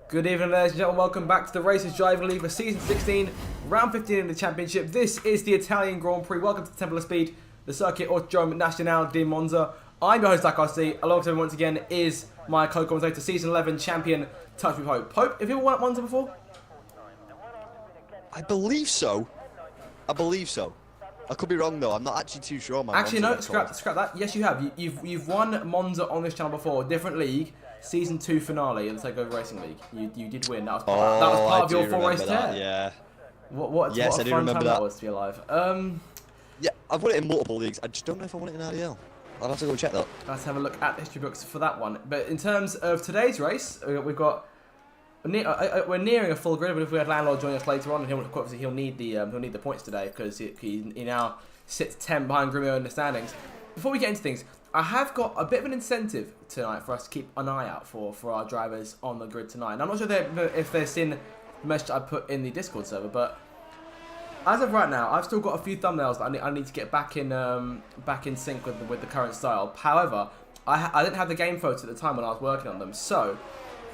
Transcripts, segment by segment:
Good evening, ladies and gentlemen. Welcome back to the Racers Driver League for Season 16, Round 15 in the Championship. This is the Italian Grand Prix. Welcome to the Temple of Speed, the Circuit Autodrome Nacional di Monza. I'm your host, Zach RC. Alongside me once again is my co-commentator, Season 11 champion, Touch with Hope. Hope, have you ever won at Monza before? I believe so. I could be wrong though. I'm not actually too sure. Actually, no. Scrap that. Yes, you have. You've won Monza on this channel before. Different league. Season 2 finale in the Takeover Racing League. You did win. That was part of your full race tear. Yeah. What yes, a I do fun remember time that was to be alive. Yeah, I've won it in multiple leagues. I just don't know if I won it in RDL. I'll have to go check that. Let's have a look at the history books for that one. But in terms of today's race, we're nearing a full grid. But if we had Landlord join us later on, and he'll need the points today because he now sits 10 behind Grumio in the standings. Before we get into things, I have got a bit of an incentive tonight for us to keep an eye out for our drivers on the grid tonight. And I'm not sure if they've seen the message I put in the Discord server, but as of right now, I've still got a few thumbnails that I need to get back in sync with the current style. However, I didn't have the game photos at the time when I was working on them. So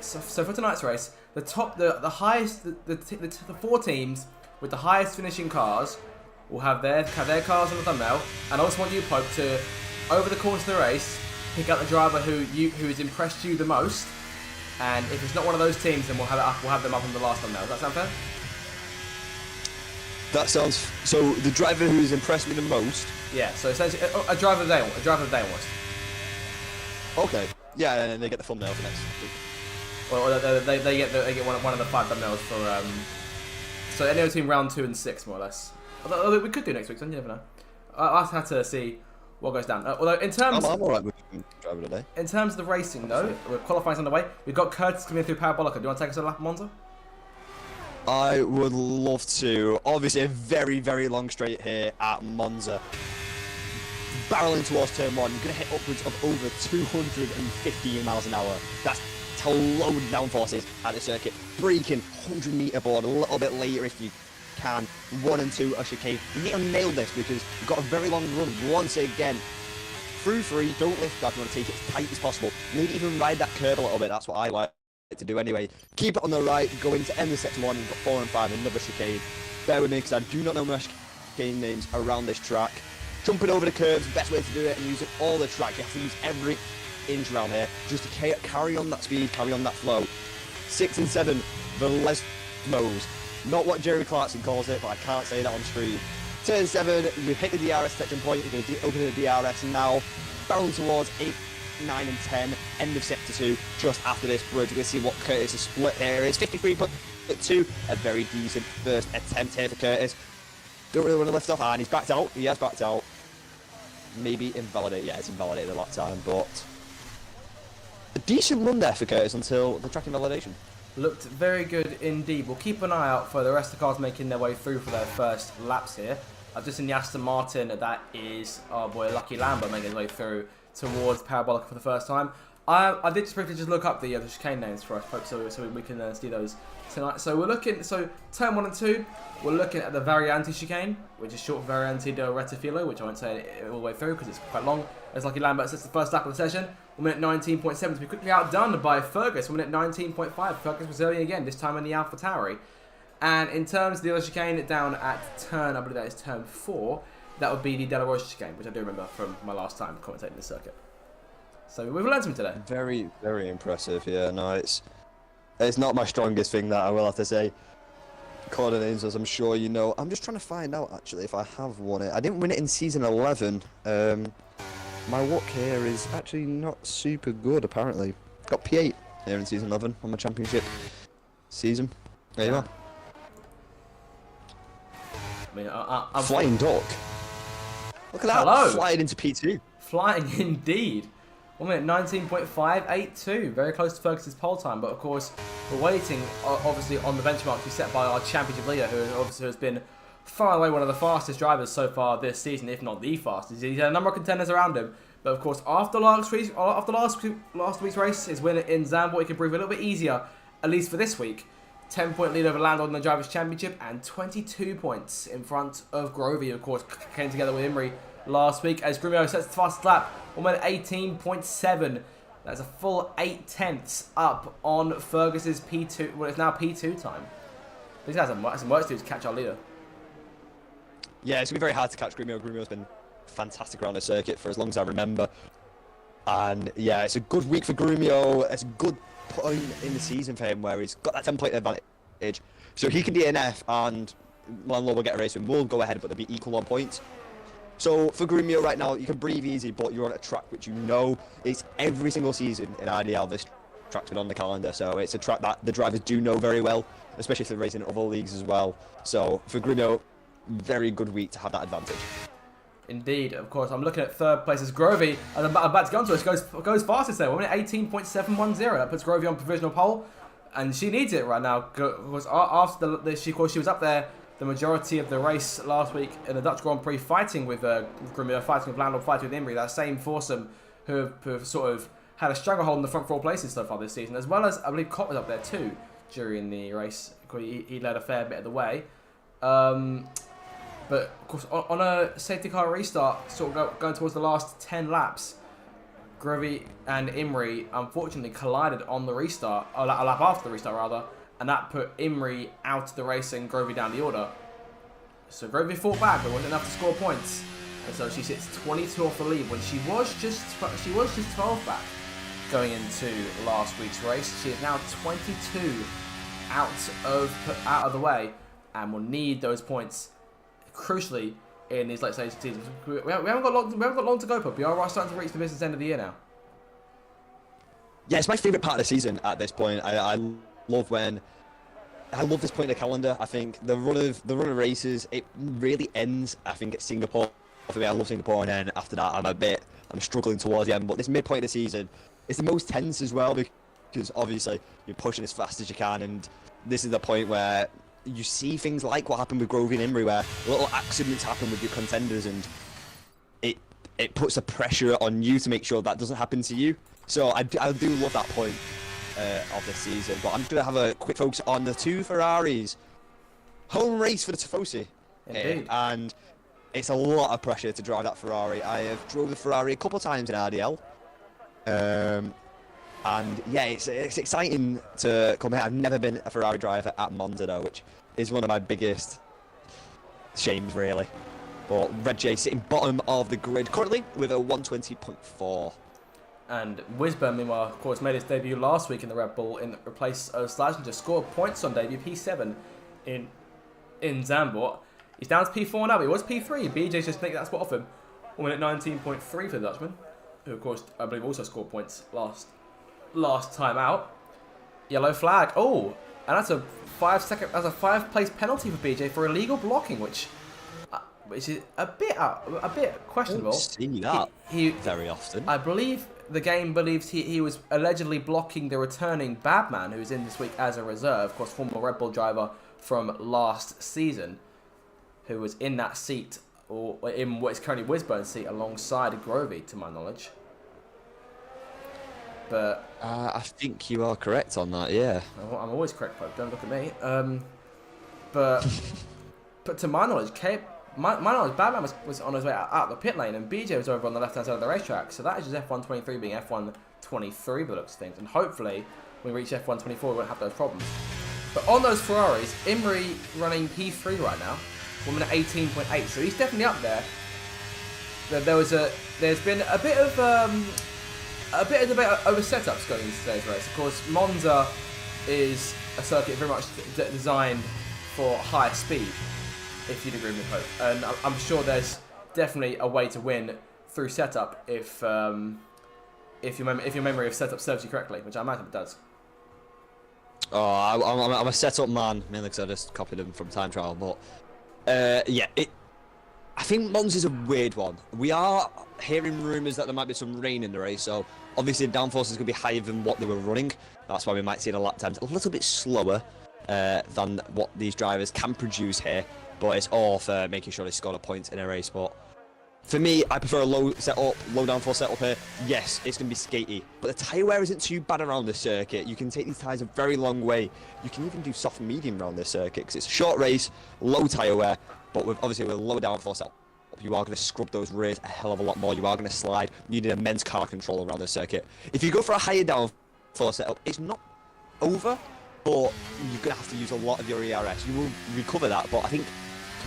for tonight's race, the highest, the 4 teams with the highest finishing cars will have their cars on the thumbnail. And I also want you, Pope, to, over the course of the race, pick out the driver who has impressed you the most. And if it's not one of those teams, then we'll have them up on the last thumbnail. Does that sound fair? That sounds. So the driver who's impressed me the most. Yeah. So essentially, a driver of the day almost. Okay. Yeah, and then they get the thumbnail for next week. Well, they get one of the 5 thumbnails for so anywhere between round 2 and 6, more or less. Although we could do next week, so you never know. I'll have to see what goes down. Although in terms, I'm alright with driver today. In terms of the racing, though, we're qualifying underway. We've got Curtis coming through Parabolica. Do you want to take us a lap, Monza? I would love to. Obviously, a very, very long straight here at Monza. Barreling towards turn 1, you're going to hit upwards of over 215 miles an hour. That's to load downforces at the circuit. Braking 100-meter board a little bit later if you can. 1 and 2 a chicane. You need to nail this because you've got a very long run. Once again, through 3, don't lift off. You want to take it as tight as possible. Maybe even ride that curve a little bit. That's what I like to do anyway. Keep it on the right, go into end of sector 1, you've got 4 and 5, another chicane. Bear with me because I do not know my chicane names around this track. Jumping over the curves, best way to do it, and using all the track. You have to use every inch around here just to carry on that speed, carry on that flow. 6 and 7, the Lesmos. Not what Jeremy Clarkson calls it, but I can't say that on screen. Turn 7, we hit the DRS section point, you're going to open the DRS now. Barreling towards 8, 9 and 10, end of sector 2, just after this bridge. We're going to see what Curtis' split here is. 53.2, a very decent first attempt here for Curtis. Don't really want to lift off, and he's backed out. He has backed out. Maybe invalidate. Yeah, it's invalidated a lot of time, but a decent run there for Curtis until the track invalidation. Looked very good indeed. We'll keep an eye out for the rest of the cars making their way through for their first laps here. I've just seen the Aston Martin. That is our boy Lucky Lambert making his way through towards Parabolica for the first time. I did just briefly look up the chicane names for us, folks, so we can see those tonight. So we're looking. So turn 1 and 2, we're looking at the Variante chicane, which is short for Variante del Rettifilo, which I won't say all the way through because it's quite long. As Lucky Lambert sets the first lap of the session, 1 minute 19.7 to be quickly outdone by Fergus. 1 minute 19.5. Fergus Brazilian again, this time in the AlphaTauri. And in terms of the other chicane, down at turn, I believe that is turn 4, that would be the Della Rosa chicane, which I do remember from my last time commentating the circuit. So we've learned something today. Very, very impressive. Yeah, no, it's not my strongest thing, that I will have to say. Coordinates, as I'm sure you know. I'm just trying to find out actually if I have won it. I didn't win it in season 11. My luck here is actually not super good apparently. Got P8 here in season 11 on my championship season. There you are. I mean, I'm Flying duck. Look at that. Hello. Flying into P2. Flying indeed. 1 minute 19.582, very close to Fergus's pole time, but of course we're waiting obviously on the benchmark to be set by our championship leader, who obviously has been far away one of the fastest drivers so far this season, if not the fastest. He's had a number of contenders around him, but of course after last week's race, his win in Zandvoort, he could breathe a little bit easier, at least for this week. 10-point lead over Landon in the Drivers' Championship, and 22 points in front of Grovey, who of course came together with Imri last week as Grumio sets the fastest lap. 1 minute 18.7 That's a full 8/10 up on Fergus's P2. Well, it's now P2 time. He's got some work to do to catch our leader. Yeah, it's going to be very hard to catch Grumio. Grumio's been fantastic around the circuit for as long as I remember. And yeah, it's a good week for Grumio. It's a good point in the season for him where he's got that 10-point advantage. So he can DNF and Landlord will get a race and we'll go ahead, but they'll be equal on points. So for Grumio right now, you can breathe easy, but you're on a track which you know is every single season in IDL. This track's been on the calendar, so it's a track that the drivers do know very well, especially if they're racing in other leagues as well. So for Grumio, very good week to have that advantage. Indeed, of course. I'm looking at third place as Grovey. And I'm about to go on to it. Goes fastest there. 1 minute 18.710. That puts Grovey on provisional pole. And she needs it right now. Because after she was up there the majority of the race last week in the Dutch Grand Prix, fighting with Grumio, fighting with Landlord, fighting with Imri. That same foursome who have sort of had a stranglehold in the front four places so far this season. As well as, I believe, Cott was up there too during the race. He led a fair bit of the way. But, of course, on a safety car restart, sort of going towards the last 10 laps, Grovey and Imri unfortunately collided on the restart, a lap after the restart rather, and that put Imri out of the race and Grovey down the order. So Grovey fought back, but wasn't enough to score points. And so she sits 22 off the lead when she was just 12 back going into last week's race. She is now 22 out of the way and will need those points crucially in these late stage seasons. We haven't got long to go, but we are starting to reach the business end of the year now. Yeah, it's my favourite part of the season at this point. I love this point in the calendar. I think the run of races, it really ends, I think, at Singapore. For me, I love Singapore, and then after that I'm struggling towards the end. But this midpoint of the season is the most tense as well, because obviously you're pushing as fast as you can, and this is the point where you see things like what happened with Grovey and Imri, where little accidents happen with your contenders, and it puts a pressure on you to make sure that doesn't happen to you. So I do love that point of this season. But I'm going to have a quick focus on the two Ferraris. Home race for the Tifosi. And it's a lot of pressure to drive that Ferrari. I have drove the Ferrari a couple of times in RDL. And yeah, it's exciting to come here. I've never been a Ferrari driver at Monza though, which is one of my biggest shames really. But Red J sitting bottom of the grid currently with a 120.4. And Wisburn, meanwhile, of course, made his debut last week in the Red Bull in place of Slazenger. Scored points on debut, P7 in Zandvoort. He's down to P4 now, but he was P3. BJ's just taking that spot off him. 1 minute 19.3 for the Dutchman, who, of course, I believe also scored points last time out. Yellow flag. Oh, and that's a 5-place penalty for BJ for illegal blocking, which is a bit questionable. I don't see that very often. I believe the game believes he was allegedly blocking the returning Badman, who's in this week as a reserve, of course, former Red Bull driver from last season, who was in that seat, or in what is currently Wisburn's seat, alongside Grovey, to my knowledge. But I think you are correct on that, yeah. I'm always correct, Pope. Don't look at me. But to my knowledge, Badman was on his way out the pit lane, and BJ was over on the left-hand side of the racetrack. So that is just F123 being F123 by the looks of things. And hopefully, when we reach F124, we won't have those problems. But on those Ferraris, Imri running P3 right now, 1 minute 18.8. So he's definitely up there. There's been a bit of debate over setups going into today's race. Of course, Monza is a circuit very much designed for high speed, if you'd agree with me, Pope. And I'm sure there's definitely a way to win through setup if your memory of setup serves you correctly, which I imagine it does. Oh, I'm a setup man, mainly because I just copied them from time trial. But yeah, I think Monza's a weird one. We are hearing rumours that there might be some rain in the race, so obviously the downforce is going to be higher than what they were running. That's why we might see the lap times a little bit slower than what these drivers can produce here. But it's all for making sure they score a point in a race. But for me, I prefer a low downforce setup here. Yes, it's going to be skatey, but the tyre wear isn't too bad around this circuit. You can take these tyres a very long way. You can even do soft and medium around this circuit because it's a short race, low tyre wear, but obviously with a low downforce setup. You are going to scrub those rears a hell of a lot more. You are going to slide. You need immense car control around the circuit. If you go for a higher downforce setup, it's not over, but you're going to have to use a lot of your ERS. You will recover that, but I think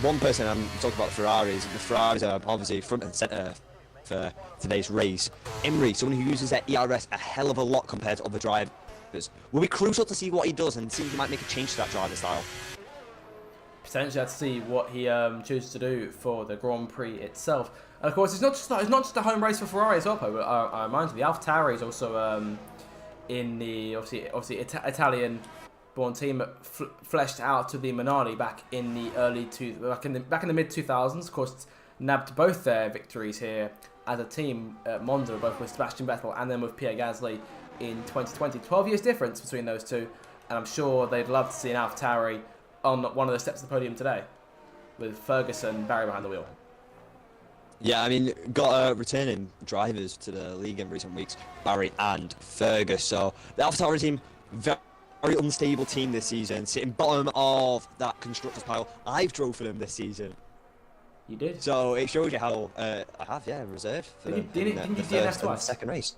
one person I'm talking about Ferraris. The Ferraris are obviously front and centre for today's race. Emery, someone who uses their ERS a hell of a lot compared to other drivers. Will be crucial to see what he does and see if he might make a change to that driving style. Potentially to see what he chooses to do for the Grand Prix itself. And of course, it's not just a home race for Ferrari as well, but I remind you, the AlphaTauri is also in the obviously Italian-born team fleshed out to the Minardi back in the mid 2000s. Of course, nabbed both their victories here as a team at Monza, both with Sebastian Vettel and then with Pierre Gasly in 2020. 12 years difference between those two, and I'm sure they'd love to see an AlphaTauri on one of the steps of the podium today, with Ferguson and Barry behind the wheel. Yeah, I mean, got returning drivers to the league in recent weeks, Barry and Fergus. So the AlphaTauri team, very unstable team this season, sitting bottom of that constructors pile. I've drove for them this season. You did? So it shows you how I have, reserved for them. Didn't you DNF twice? The second race.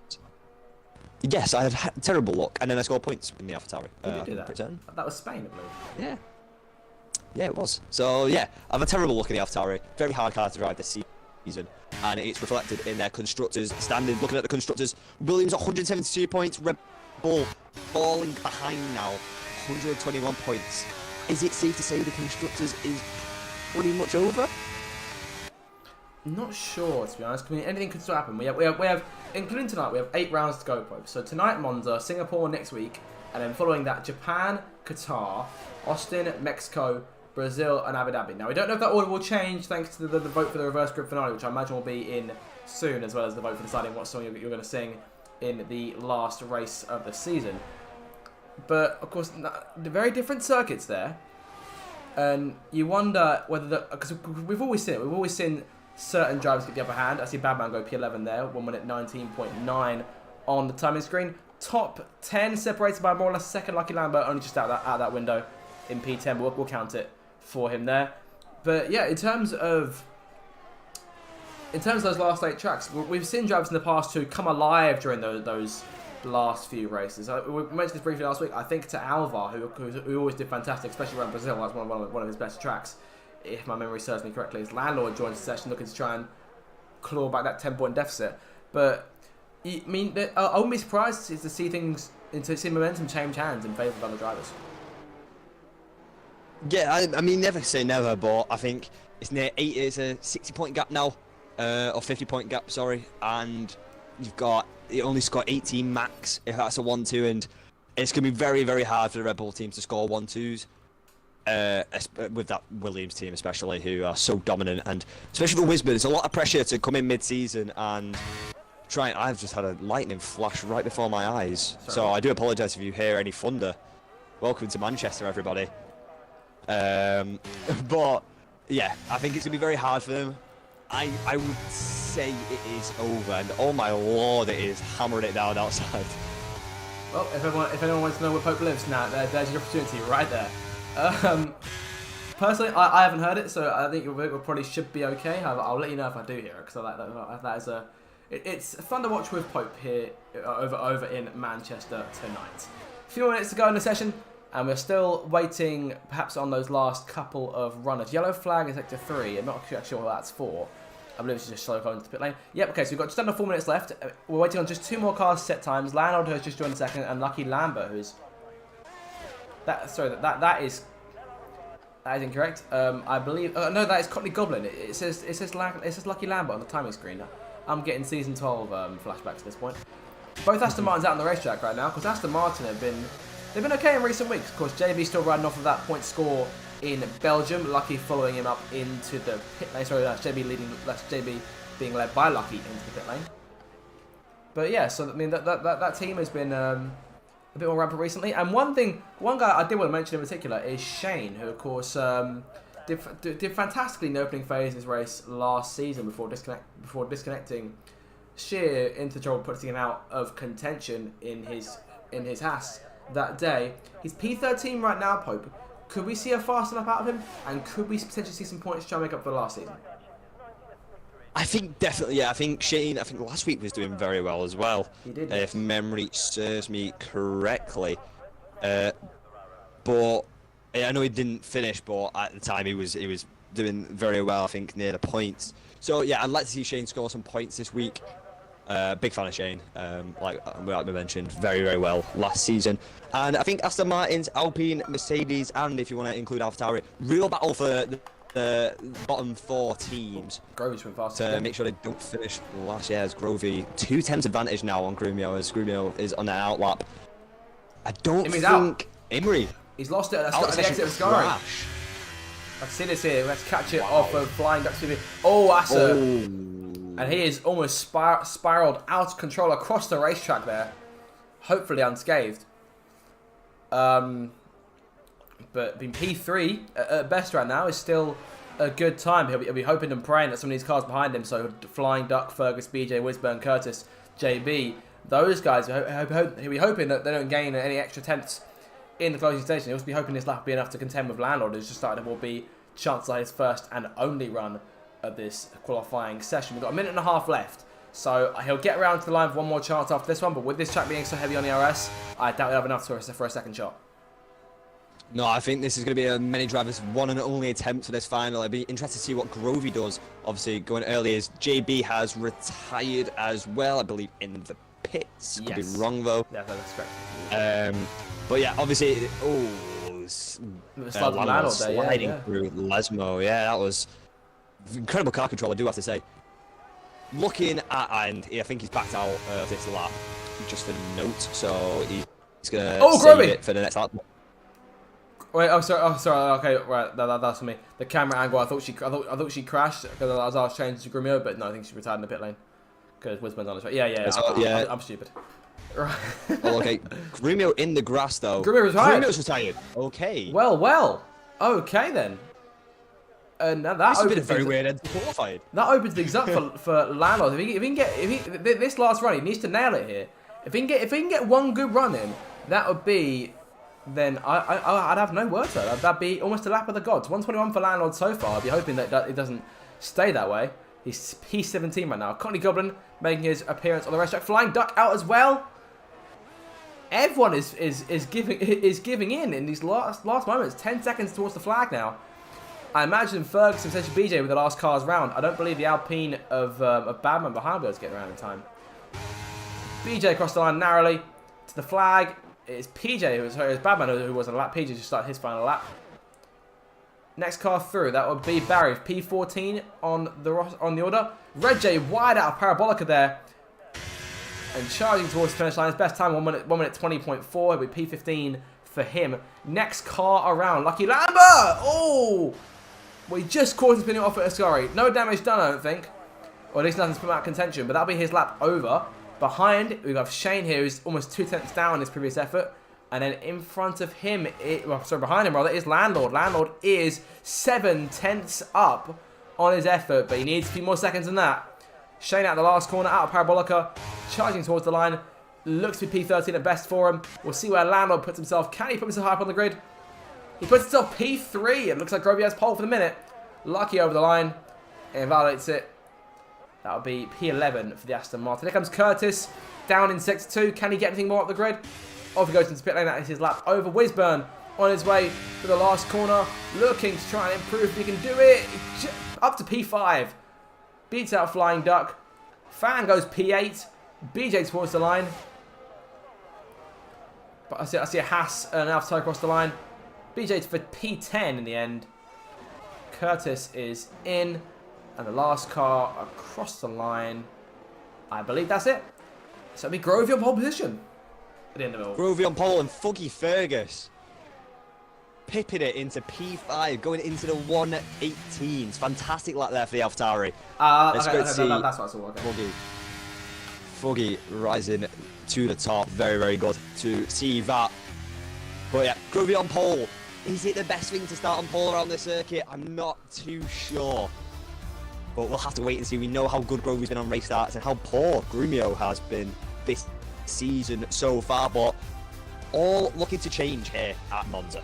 Yes, I had terrible luck, and then I scored points in the AlphaTauri. Did you do that? Return. That was Spain, I believe. Yeah. Yeah, it was. So, yeah, I have a terrible look at the AlphaTauri. Very hard car to drive this season. And it's reflected in their constructors standings. Looking at the constructors, Williams 172 points, Red Bull falling behind now, 121 points. Is it safe to say the constructors is pretty much over? Not sure, to be honest. I mean, anything could still happen. We have, including tonight, we have 8 rounds to go, Pope. So tonight, Monza, Singapore next week, and then following that, Japan, Qatar, Austin, Mexico, Brazil, and Abu Dhabi. Now, we don't know if that order will change thanks to the vote for the reverse grid finale, which I imagine will be in soon, as well as the vote for deciding what song you're going to sing in the last race of the season. But, of course, the very different circuits there. And you wonder whether because we've always seen certain drivers get the upper hand. I see Badman go P11 there, 1 minute 19.9 on the timing screen. Top 10 separated by more or less a second. Lucky Lambert only just out that window in P10, but we'll count it for him there. But yeah, in terms of those last 8 tracks, we've seen drivers in the past who come alive during those last few races. We mentioned this briefly last week. I think to Alvar, who always did fantastic, especially around Brazil. That's one of his best tracks, if my memory serves me correctly. His Landlord joins the session looking to try and claw back that 10-point deficit. But I mean, I wouldn't be surprised to see momentum change hands in favour of other drivers. Yeah, I mean, never say never, but I think it's near 8. It's a 60-point gap now, or 50-point gap, sorry. And it only scored 18 max if that's a 1-2, and it's going to be very, very hard for the Red Bull team to score 1-2s. With that Williams team especially, who are so dominant, and especially for Wisber, there's a lot of pressure to come in mid-season and try. I've just had a lightning flash right before my eyes, so I do apologise if you hear any thunder. Welcome to Manchester, everybody. But yeah, I think it's gonna be very hard for them. I would say it is over, and oh my lord, it is hammering it down outside. Well, if anyone wants to know where Pope lives, now there's your opportunity right there. Personally, I haven't heard it, so I think it probably should be okay. However, I'll let you know if I do hear it, because that is it's fun to watch with Pope here over in Manchester tonight. A few more minutes to go in the session, and we're still waiting, perhaps on those last couple of runners. Yellow flag is sector 3. I'm not sure what that's for. I believe it's just slow going to the pit lane. Yep, okay, so we've got just under 4 minutes left. We're waiting on just 2 more cars set times. Leonard has just joined second, and Lucky Lambert, who's... That is incorrect. I believe... no, that is Cotley Goblin. It says Lucky Lambert on the timing screen. I'm getting season 12 flashbacks at this point. Both Aston Martin's out on the racetrack right now, because Aston Martin they've been okay in recent weeks. Of course, JB still riding off of that point score in Belgium. Lucky following him up into the pit lane. Sorry, that's JB being led by Lucky into the pit lane. But yeah, so I mean that team has been a bit more rampant recently. And one guy I did want to mention in particular is Shane, who of course did fantastically in the opening phase of his race last season before disconnecting Sheer into trouble, putting him out of contention in his Haas that day. He's P13 right now, Pope. Could we see a fast lap out of him? And could we potentially see some points to try and make up for last season? I think definitely, yeah. I think Shane, I think last week was doing very well as well. He did, If memory serves me correctly. But yeah, I know he didn't finish, but at the time he was doing very well. I think near the points. So yeah, I'd like to see Shane score some points this week. Big fan of Shane. Like we mentioned, very well last season. And I think Aston Martin's, Alpine, Mercedes, and if you want to include AlphaTauri, real battle for the bottom 4 teams. Grovy's been fast to make sure they don't finish last year's Grovey. 2 tenths advantage now on Grumio as Grumio is on an outlap. I don't Imri's think out. Imri. He's lost it at Out the exit of Sky. crash. Let's see this here. Let's catch it off of Flying Duck TV. Oh, that's a... And he is almost spiraled out of control across the racetrack there. Hopefully unscathed. But being P3 at best right now is still a good time. He'll be hoping and praying that some of these cars behind him, so Flying Duck, Fergus, BJ, Wisburn, Curtis, JB, those guys, he'll be hoping that they don't gain any extra tenths in the closing station. He'll also be hoping this lap will be enough to contend with Landlord, who's just started, will be chance of his first and only run of this qualifying session. We've got a minute and a half left, so he'll get around to the line for one more chance after this one, but with this track being so heavy on the RS, I doubt he'll have enough for a second shot. No, I think this is going to be a many drivers' one and only attempt for this final. I'd be interested to see what Grovey does. Obviously, going early as JB has retired as well, I believe, in the pits. Could be wrong, though. Yeah, that's correct. But yeah, obviously, sliding through Lesmo. Yeah, that was incredible car control, I do have to say. Looking at, and I think he's backed out of this lap, just a note, so he's going to save it for the next lap. Wait, oh sorry, okay, right, that's for me. The camera angle, I thought she crashed because I was changing to Grumio, but no, I think she retired in the pit lane because Wisman's on his way. Yeah, I'm stupid. Right. Oh, okay, Grumio in the grass though. Grumio's retired. Grumio's retired. Okay. Well. Okay then. And that this has been a very weird end to qualifying. That opens things up for Landlord. If this last run, he needs to nail it here. If he can get one good run in, that would be. Then I'd have no words for that. That'd be almost a lap of the gods. 121 for Landlord so far. I'd be hoping that it doesn't stay that way. He's P17 right now. Conley Goblin making his appearance on the racetrack. Flying Duck out as well. Everyone is giving in these last moments. 10 seconds towards the flag now. I imagine Ferguson, essentially BJ with the last cars round. I don't believe the Alpine of Badman behind will get around in time. BJ across the line narrowly to the flag. It's PJ, who was Badman, who was on a lap. PJ just started his final lap. Next car through, that would be Barry, P14 on the order. Red J wide out of Parabolica there. And charging towards the finish line. His best time, 1 minute 20.4. It'll be P15 for him. Next car around, Lucky Lambert! Oh! Well, he just caused him spinning off at Ascari. No damage done, I don't think. Or at least nothing's put him out of contention, but that'll be his lap over. Behind, we've got Shane here, who's almost 2 tenths down in his previous effort. And then in front of him, behind him rather, is Landlord. Landlord is 7 tenths up on his effort, but he needs a few more seconds than that. Shane out the last corner, out of Parabolica, charging towards the line. Looks to be P13 at best for him. We'll see where Landlord puts himself. Can he put himself high up on the grid? He puts himself P3. It looks like Grovey has pole for the minute. Lucky over the line. Invalidates it. That would be P11 for the Aston Martin. Here comes Curtis, down in Sector 2. Can he get anything more up the grid? Off he goes into pit lane. That is his lap over. Wisburn on his way to the last corner, looking to try and improve if he can do it. Up to P5. Beats out Flying Duck. Fan goes P8. BJ towards the line. But I see a Haas and an Alpha across the line. BJ for P10 in the end. Curtis is in. And the last car across the line. I believe that's it. So it'll be Grovey on pole position. At the end of it all. Grovey on pole and Fuggy Fergus pipping it into P5, going into the 118s. Fantastic lap there for the AlphaTauri. That's what I saw. Okay. Fuggy rising to the top. Very, very good to see that. But yeah, Grovey on pole. Is it the best thing to start on pole around the circuit? I'm not too sure. But we'll have to wait and see. We know how good Grovey's been on race starts and how poor Grumio has been this season so far. But all looking to change here at Monza.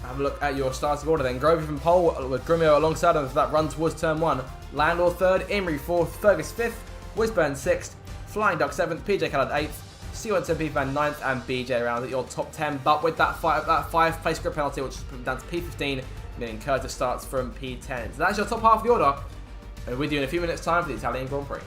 Have a look at your starting order then. Grovey from pole with Grumio alongside him for that run towards turn 1. Landlord 3rd, Imrie 4th, Fergus 5th, Wisburn 6th, Flying Duck 7th, PJ Khaled 8th, C110 P-Fan 9th, and BJ around at your top 10. But with that 5 place grid penalty, which is put down to P15, meaning Curtis starts from P10. So that's your top half of the order. And we'll do in a few minutes' time for the Italian Grand Prix.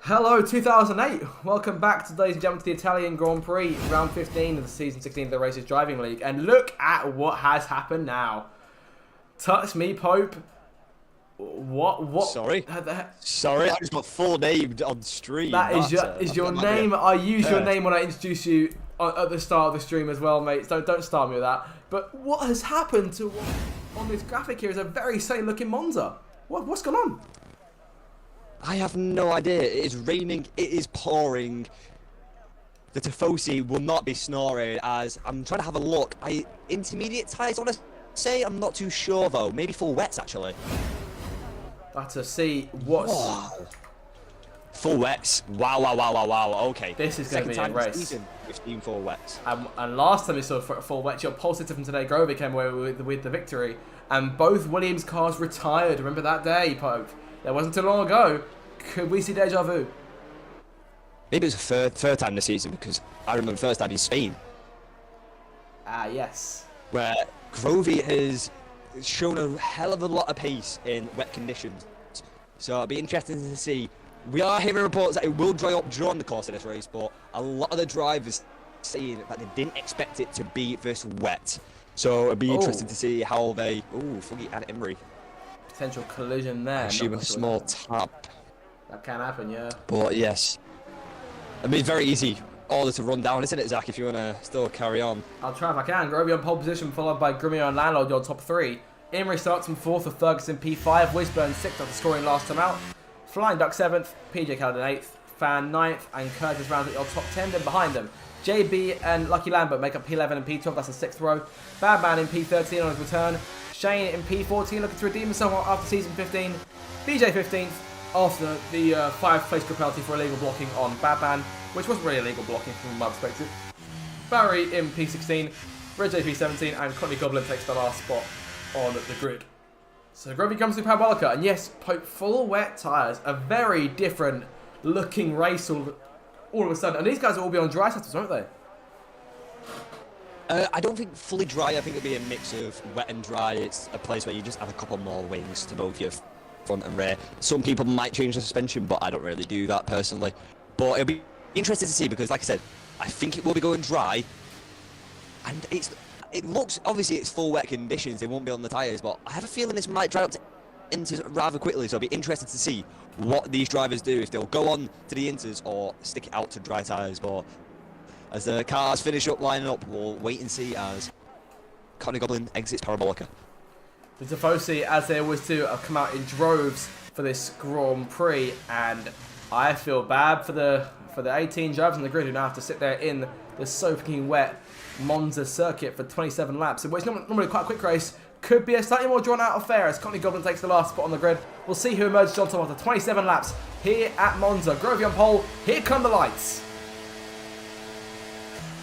Hello 2008, welcome back ladies and gentlemen to the Italian Grand Prix, round 15 of the season 16 of the Racers Driving League, and look at what has happened now. Touch me, Pope. What? Sorry? Sorry, I just got full named on stream. That is your name. I use your name when I introduce you at the start of the stream as well, mate. So don't start me with that. But what has happened to on this graphic here is a very sane looking Monza. What's going on? I have no idea. It is raining, it is pouring. The Tifosi will not be snoring as I'm trying to have a look. Intermediate tyres, I want to say. I'm not too sure though. Maybe full wets actually. To see what's... Wow. Full wets. Wow. Okay. This is going to be a race. Season, 15 full wets. And last time we saw full wets, your pole sitter from today, Grover, came away with the victory. And both Williams cars retired. Remember that day, Pope? That wasn't too long ago. Could we see deja vu? Maybe it was the third time this season because I remember the first time in Spain. Yes. Where Grovey has shown a hell of a lot of pace in wet conditions. So it'll be interesting to see. We are hearing reports that it will dry up during the course of this race, but a lot of the drivers saying that they didn't expect it to be this wet. So it'll be interesting to see how they... Ooh, Fuggy and Imrie. Potential collision there. Actually, a small tap. That can happen, yeah. But yes. I mean, very easy order to run down, isn't it, Zach, if you want to still carry on? I'll try if I can. Grovey on pole position, followed by Grimio and Landlord, your top 3. Imrie starts from 4th with Ferguson P5, Wisburn 6th after scoring last time out. Flying Duck 7th, PJ Khaled 8th, Fan 9th, and Curtis rounds at your top 10. Then behind them, JB and Lucky Lambert make up P11 and P12, that's the 6th row. Badman in P13 on his return. Shane in P14 looking to redeem himself after season 15. BJ 15th after the 5 place grid penalty for illegal blocking on Badman, which wasn't really illegal blocking from my perspective. Barry in P16, Red P17, and Courtney Goblin takes the last spot on the grid. So Grovey comes to Parabolica, and yes, Pope, full wet tyres, a very different looking race all of a sudden. And these guys will all be on dry tyres, won't they? I don't think fully dry. I think it'll be a mix of wet and dry. It's a place where you just add a couple more wings to both your front and rear. Some people might change the suspension, but I don't really do that personally. But it'll be interesting to see because, like I said, I think it will be going dry. And it looks, obviously it's full wet conditions, they won't be on the tyres, but I have a feeling this might dry up to inters rather quickly, so it'll be interesting to see what these drivers do, if they'll go on to the inters or stick it out to dry tyres. But as the cars finish up lining up, we'll wait and see as Courtney Goblin exits Parabolica. The Tifosi, as they always do, have come out in droves for this Grand Prix, and I feel bad for the 18 drivers on the grid who now have to sit there in the soaking wet Monza circuit for 27 laps, which is normally quite a quick race. Could be a slightly more drawn out affair as Courtney Goblin takes the last spot on the grid. We'll see who emerges on top after 27 laps here at Monza. Grovey on pole, here come the lights.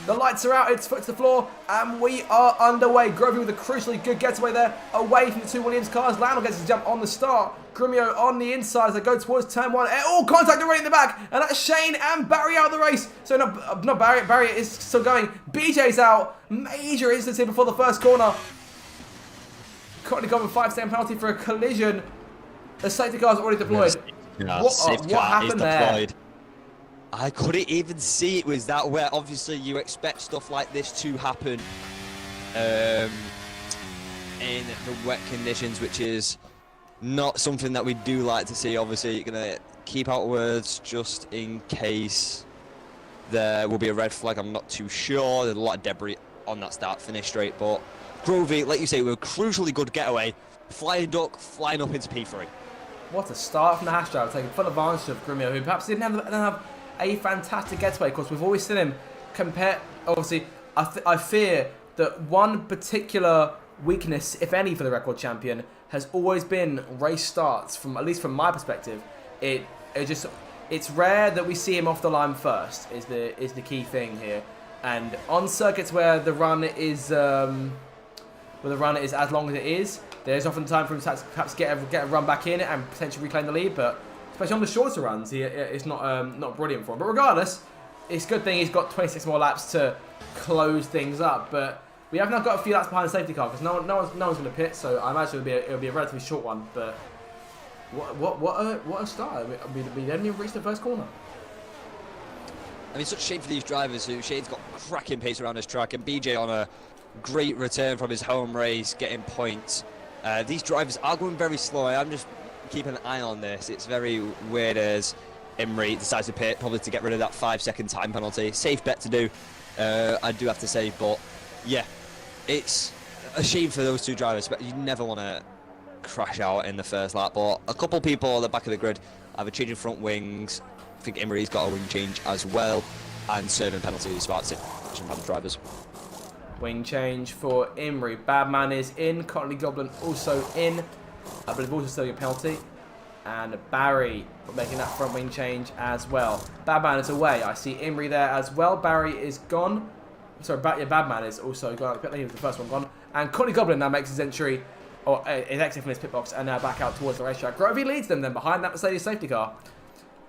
The lights are out, it's foot to the floor, and we are underway. Grovey with a crucially good getaway there, away from the 2 Williams cars. Landau gets his jump on the start. Grimio on the inside as they go towards turn 1. Oh, contact already in the back, and that's Shane and Barry out of the race. So not Barry, Barry is still going. BJ's out. Major instance here before the first corner. Courtney Goblin 5-second penalty for a collision. The safety car is already deployed. What happened there? I couldn't even see it was that wet. Obviously, you expect stuff like this to happen in the wet conditions, which is not something that we do like to see. Obviously, you're going to keep outwards just in case there will be a red flag. I'm not too sure. There's a lot of debris on that start-finish straight, but Grovey, like you say, were a crucially good getaway. Flying duck, flying up into P3. What a start from the Hash driver, taking full advantage of Grumio, who perhaps didn't have a fantastic getaway. Of course, we've always seen him compare. Obviously, I fear that one particular weakness, if any, for the record champion has always been race starts. From at least from my perspective, it's rare that we see him off the line first. Is the key thing here, and on circuits where the run is as long as it is. There's often time for him to perhaps get a run back in and potentially reclaim the lead, but especially on the shorter runs, it's not brilliant for him. But regardless, it's a good thing he's got 26 more laps to close things up. But we have now got a few laps behind the safety car because no one's going to pit, so I imagine it'll be a relatively short one. But what a start! I mean, we haven't even reached the first corner. I mean, such a shame for these drivers who Shane's got cracking pace around this track, and BJ on a great return from his home race, getting points. These drivers are going very slow. I'm just keeping an eye on this. It's very weird as Imrie decides to pit, probably to get rid of that 5-second time penalty. Safe bet to do, I do have to say. But yeah, it's a shame for those two drivers, but you never want to crash out in the first lap. But a couple people at the back of the grid have a change in front wings. I think Imrie's got a wing change as well, and serving penalties. That's it. The drivers. Wing change for Imrie. Badman is in. Cotley Goblin also in. I believe also still a penalty. And Barry making that front wing change as well. Badman is away. I see Imrie there as well. Barry is gone. Sorry, Badman is also gone. He was the first one gone. And Cotley Goblin now makes his entry, or his exit from his pit box, and now back out towards the racetrack. Grovey leads them then behind that Mercedes safety car.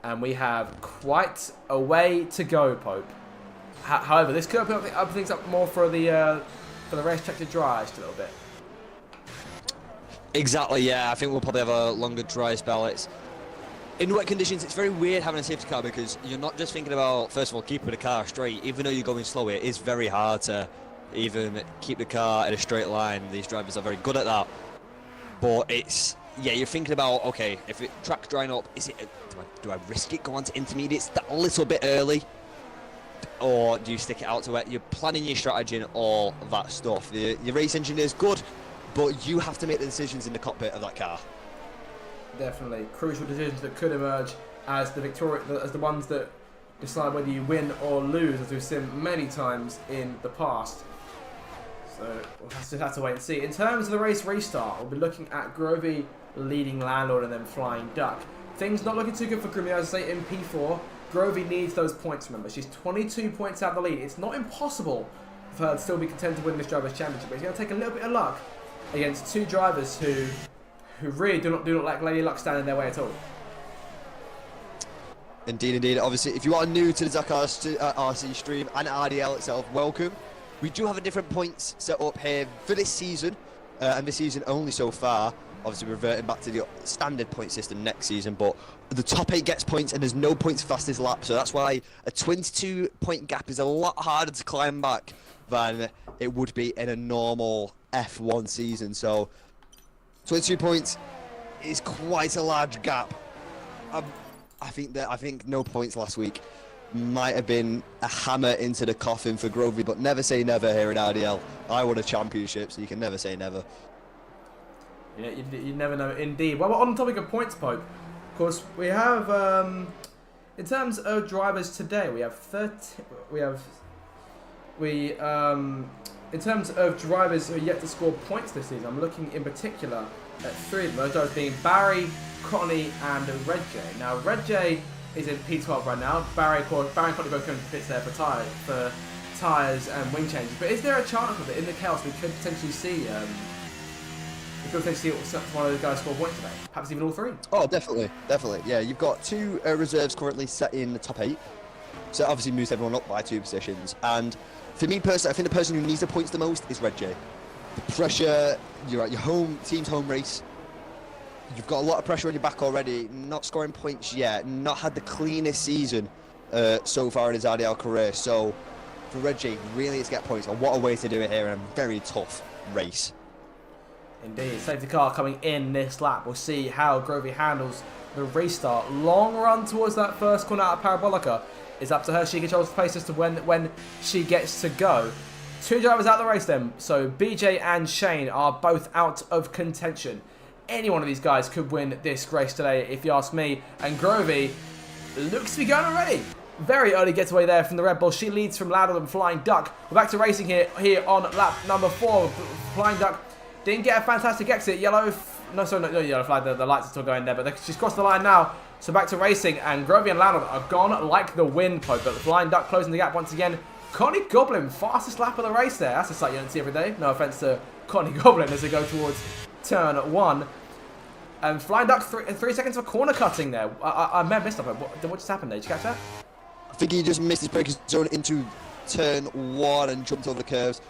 And we have quite a way to go, Pope. However, this could open things up more for the racetrack to dry just a little bit. Exactly, yeah. I think we'll probably have a longer dry spell. In wet conditions, it's very weird having a safety car because you're not just thinking about, first of all, keeping the car straight. Even though you're going slow, it is very hard to even keep the car in a straight line. These drivers are very good at that. But you're thinking about, okay, if it track's drying up, do I risk it, go on to intermediates that a little bit early? Or do you stick it out to wet? You're planning your strategy and all that stuff. Your race engineer is good, but you have to make the decisions in the cockpit of that car. Definitely crucial decisions that could emerge as the ones that decide whether you win or lose, as we've seen many times in the past. So we'll just have to wait and see. In terms of the race restart, we'll be looking at Grovey leading Landlord and then Flying Duck. Things not looking too good for Grovey, as I say, in P4. Grovey needs those points, remember. She's 22 points out of the lead. It's not impossible for her to still be content to win this Drivers' Championship, but she's going to take a little bit of luck against two drivers who really do not like Lady Luck standing in their way at all. Indeed. Obviously, if you are new to the Dakar RC stream and RDL itself, welcome. We do have a different points set up here for this season, and this season only so far. Obviously, we're reverting back to the standard point system next season, but the top 8 gets points, and there's no points fastest lap, so that's why a 22-point gap is a lot harder to climb back than it would be in a normal F1 season. So 22 points is quite a large gap. I think no points last week might have been a hammer into the coffin for Grovey, but never say never here in RDL. I won a championship, so you can never say never. Yeah, you never know, indeed. Well, on the topic of points, Pope, of course, we have, in terms of drivers today, in terms of drivers who are yet to score points this season, I'm looking in particular at 3 of them. Those drivers being Barry, Cottony, and Red J. Now, Red J is in P12 right now. Barry and Cottony both going to pits there for tyres and wing changes. But is there a chance of it in the chaos we could potentially see? One of those guys score points today, perhaps even all 3. Oh, definitely. Yeah, you've got 2 reserves currently set in the top 8, so that obviously moves everyone up by 2 positions. And for me personally, I think the person who needs the points the most is Red J. The pressure, you're at your team's home race. You've got a lot of pressure on your back already. Not scoring points yet. Not had the cleanest season so far in his RDL career. So for Reggie, really needs to get points. And what a way to do it here in a very tough race. Indeed. Safety car coming in this lap. We'll see how Grovey handles the restart. Long run towards that first corner out of Parabolica. It's up to her. She controls the pace as to when she gets to go. 2 drivers out of the race then. So BJ and Shane are both out of contention. Any one of these guys could win this race today, if you ask me. And Grovey looks to be going already. Very early getaway there from the Red Bull. She leads from Louder than Flying Duck. We're back to racing here on lap number 4. Flying Duck didn't get a fantastic exit. Yellow flag. The lights are still going there, but she's crossed the line now. So back to racing, and Grovey and Louder are gone like the wind, Pope. But the Flying Duck closing the gap once again. Connie Goblin, fastest lap of the race there. That's a sight you don't see every day. No offense to Connie Goblin as they go towards turn 1. And Flying Duck, 3 seconds for corner cutting there. I may have missed that. What just happened there? Did you catch that? I think he just missed his braking zone into turn 1 and jumped over the curves.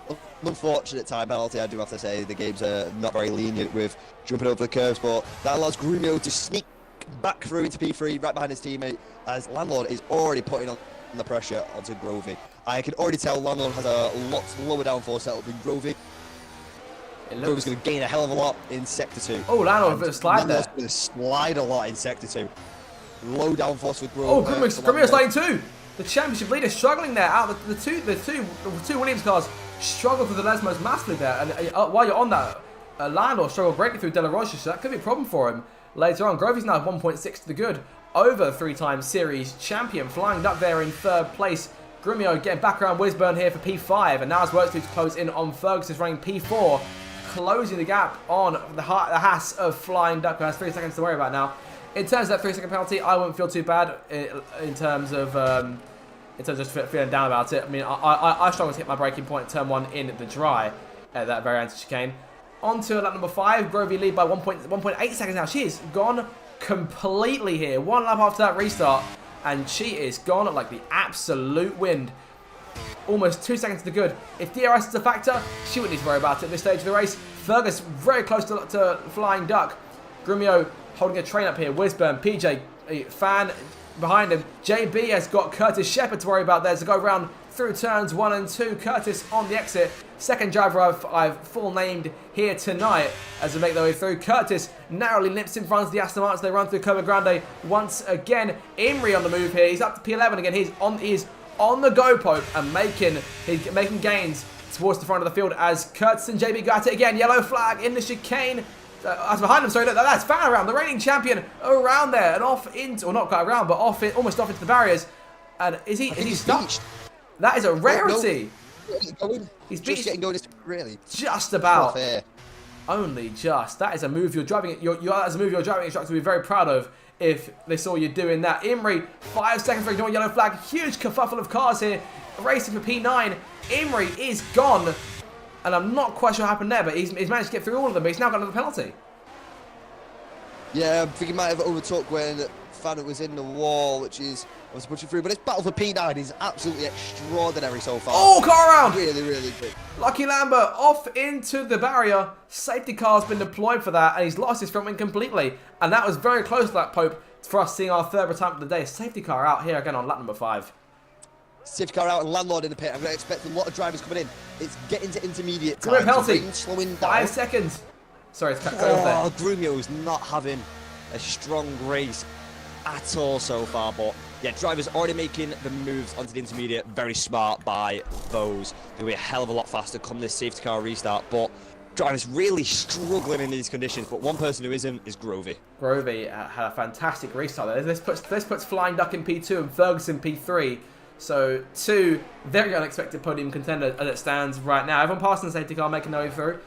Unfortunate time penalty, I do have to say. The games are not very lenient with jumping over the curves, but that allows Grumio to sneak back through into P3 right behind his teammate, as Landlord is already putting on the pressure onto Grovey. I can already tell Landlord has a lot lower downforce setup than Grovey. Grovey's going to gain a hell of a lot in Sector 2. Oh, Landlord with a slide there. Landlord's going to slide a lot in Sector 2. Low downforce with Grovey. Oh, Grumio's sliding too. The championship leader struggling there. Out the two Williams cars struggled through the Lesmos massively there. And while you're on that, Landlord struggled greatly through De La Rocha, so that could be a problem for him later on. Grovey's now 1.6 to the good over 3-time series champion. Flying Duck there in 3rd place. Grumio getting back around Wisburn here for P5, and now has worked to close in on Ferguson's running P4, closing the gap on the Haas of Flying Duck, who has 3 seconds to worry about now. In terms of that 3-second penalty, I wouldn't feel too bad in terms of just feeling down about it. I mean, I struggled to hit my braking point at turn 1 in the dry at that very anti-chicane. On to lap number 5, Grovey lead by 1.8 seconds now. She is gone completely here. 1 lap after that restart, and she is gone like the absolute wind. Almost 2 seconds to good. If DRS is a factor, she wouldn't need to worry about it at this stage of the race. Fergus very close to Flying Duck. Grumio holding a train up here. Wisburn, PJ, Fan behind him. JB has got Curtis Shepherd to worry about there to go around through turns 1 and 2. Curtis on the exit. Second driver I've full named here tonight as they make their way through. Curtis narrowly nips in front of the Aston Martin. They run through Cova Grande once again. Imri on the move here. He's up to P11 again. He's on the go, Pope, and making gains towards the front of the field as Curtis and JB go at it again. Yellow flag in the chicane. That's behind him, sorry, look, that's Fan around, the reigning champion around there and off into, or not quite around, but almost off into the barriers. And is he stuck? That is a rarity. No. He's just getting going, really. Just about. Only just. That is a move you're driving. That's a move your driving instructor would be very proud of if they saw you doing that. Imri, 5 seconds for ignoring yellow flag. Huge kerfuffle of cars here, racing for P9. Imri is gone. And I'm not quite sure what happened there, but he's managed to get through all of them, but he's now got another penalty. Yeah, I think he might have overtook when Fan was in the wall, which is obviously pushing through. But this battle for P9 is absolutely extraordinary so far. Oh, car around! Really, really good. Lucky Lambert off into the barrier. Safety car's been deployed for that, and he's lost his front wing completely. And that was very close to that, Pope, for us seeing our 3rd retirement of the day. Safety car out here again on lap number 5. Safety car out and Landlord in the pit. I'm going to expect a lot of drivers coming in. It's getting to intermediate time. Good penalty. Slowing down. 5 seconds. Sorry, it's cut off there. Grumio's not having a strong race at all so far, but yeah, drivers already making the moves onto the intermediate. Very smart by those. They'll be a hell of a lot faster come this safety car restart, but drivers really struggling in these conditions. But one person who isn't is Grovey. Grovey had a fantastic restart there. This puts Flying Duck in P2 and Ferguson P3. So 2 very unexpected podium contenders as it stands right now. Everyone passing the safety car, making their way through.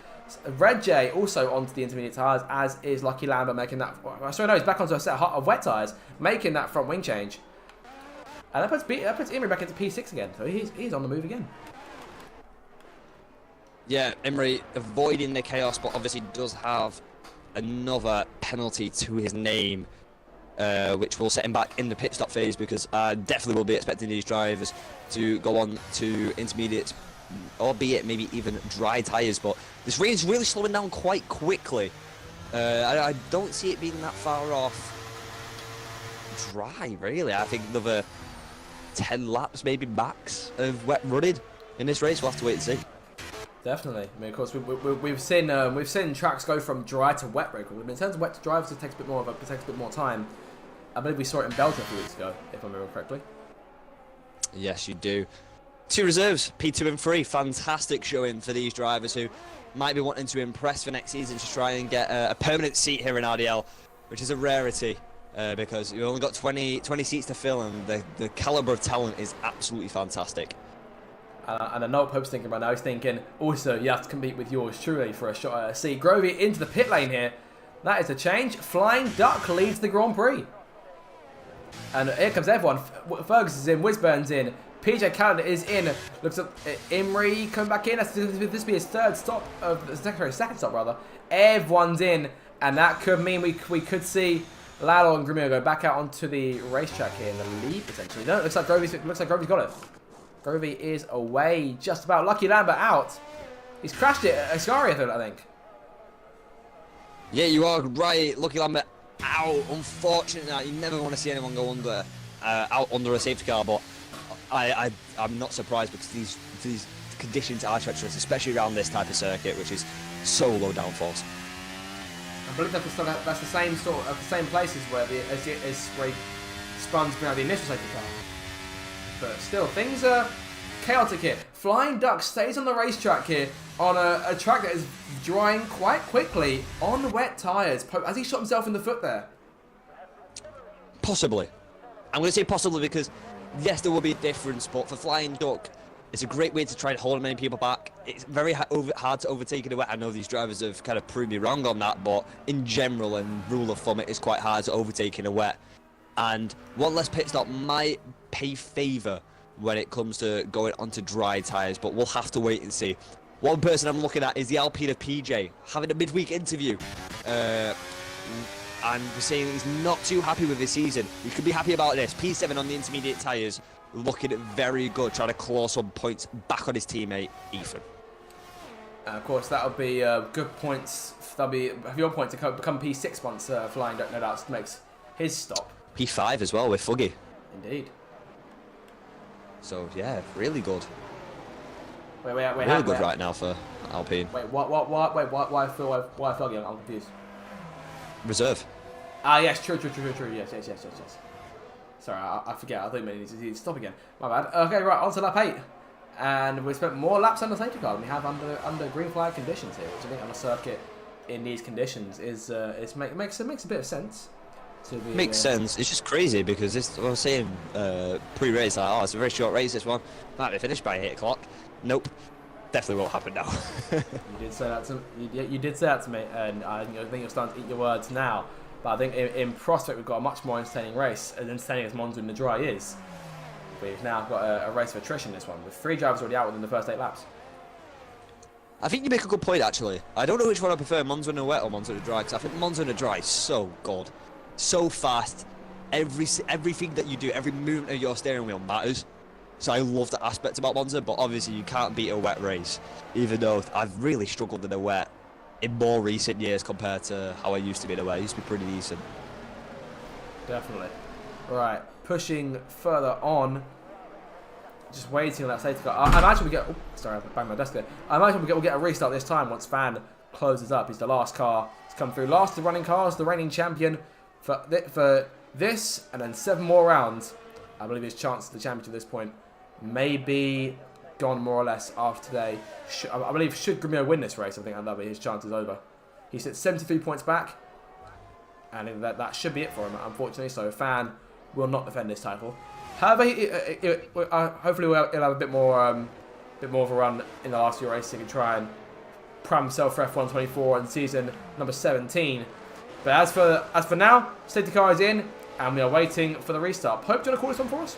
Red J also onto the intermediate tyres, as is Lucky Lambert making that. Sorry, no, he's back onto a set of wet tyres, making that front wing change. And that puts Imri back into P6 again. So he's on the move again. Yeah, Imri avoiding the chaos, but obviously does have another penalty to his name, which will set him back in the pit stop phase, because I definitely will be expecting these drivers to go on to intermediates albeit maybe even dry tyres. But this race is really slowing down quite quickly. I don't see it being that far off dry, really. I think another 10 laps, maybe max, of wet running in this race. We'll have to wait and see. Definitely. I mean, of course, we've seen tracks go from dry to wet very quickly. I mean, in terms of wet to dry, it takes a bit more time. I believe we saw it in Belgium a few weeks ago, if I remember correctly. Yes, you do. 2 reserves, P2 and 3. Fantastic showing for these drivers who might be wanting to impress for next season to try and get a permanent seat here in RDL, which is a rarity because you've only got 20 seats to fill, and the caliber of talent is absolutely fantastic. And I know what Pope's thinking right now. He's thinking, also, you have to compete with yours truly for a shot at a seat. Grovey into the pit lane here. That is a change. Flying Duck leads the Grand Prix. And here comes everyone. Fergus is in, Wisburn's in, PJ Calendar is in. Looks up, Imrie coming back in. This be his second stop rather. Everyone's in, and that could mean we could see Lalo and Grimio go back out onto the racetrack here in the lead potentially. No, it looks like Grovey's got it. Grovey is away, just about. Lucky Lambert out. He's crashed it at Ascari, I think. Yeah, you are right. Lucky Lambert out. Unfortunately, you never want to see anyone go out under a safety car, but I'm not surprised because these conditions are treacherous, especially around this type of circuit, which is so low downforce. I believe that's the same the same places where where he spun behind the initial safety car. But still, things are chaotic here. Flying Duck stays on the racetrack here on a track that is drying quite quickly on wet tyres. Has he shot himself in the foot there? Possibly. I'm going to say possibly because, yes, there will be a difference, but for Flying Duck, it's a great way to try and hold many people back. It's very hard to overtake in the wet. I know these drivers have kind of proved me wrong on that, but in general and rule of thumb, it is quite hard to overtake in the wet. And one less pit stop might pay favour when it comes to going onto dry tyres, but we'll have to wait and see. One person I'm looking at is the Alpine of PJ, having a midweek interview. And we're saying he's not too happy with his season. We could be happy about this. P7 on the intermediate tyres, looking very good, trying to claw some points back on his teammate, Ethan. Of course, that'll be good points. That'll be your point to become P6 once Flying Duck, no doubt, makes his stop. P5 as well with Fuggy. Indeed. So yeah, really good. Wait. Really good right now for Alpine. Wait, why Fuggy? I'm confused. Reserve. Ah, yes, true. Yes. Sorry, I forget. I think maybe need to stop again. My bad. Okay, right, on to lap 8. And we spent more laps on the safety car than we have under green flag conditions here, which I think on a circuit in these conditions makes a bit of sense. Makes sense. It's just crazy because this. I was saying pre-race, like, it's a very short race. This one might be finished by 8 o'clock. Nope, definitely won't happen now. You did say that to me, and I think you're starting to eat your words now. But I think in prospect we've got a much more entertaining race, as entertaining as Monza in the dry is. We've now got a race of attrition in this one, with 3 drivers already out within the first 8 laps. I think you make a good point actually. I don't know which one I prefer, Monza in the wet or Monza in the dry, because I think Monza in the dry is so good. So fast, everything that you do, every movement of your steering wheel matters. So I love that aspect about Monza, but obviously you can't beat a wet race, even though I've really struggled in the wet in more recent years compared to how I used to be in the wet. I used to be pretty decent. Definitely. Right, pushing further on, just waiting on that safety car. I imagine we get. Oh, sorry, I banged my desk there. I imagine we'll get a restart this time once Van closes up. He's the last car to come through. Last of the running cars, the reigning champion. For this and then 7 more rounds, I believe his chance at the championship at this point may be gone more or less after today. I believe should Grimio win this race, I think that'll be his chance is over. He sits 73 points back, and that should be it for him, unfortunately. So Fan will not defend this title. However, hopefully he'll have a bit more of a run in the last few races. He can try and prime himself for F1 24 in season number 17. But as for now, safety car is in, and we are waiting for the restart. Pope, do you want to call this one for us?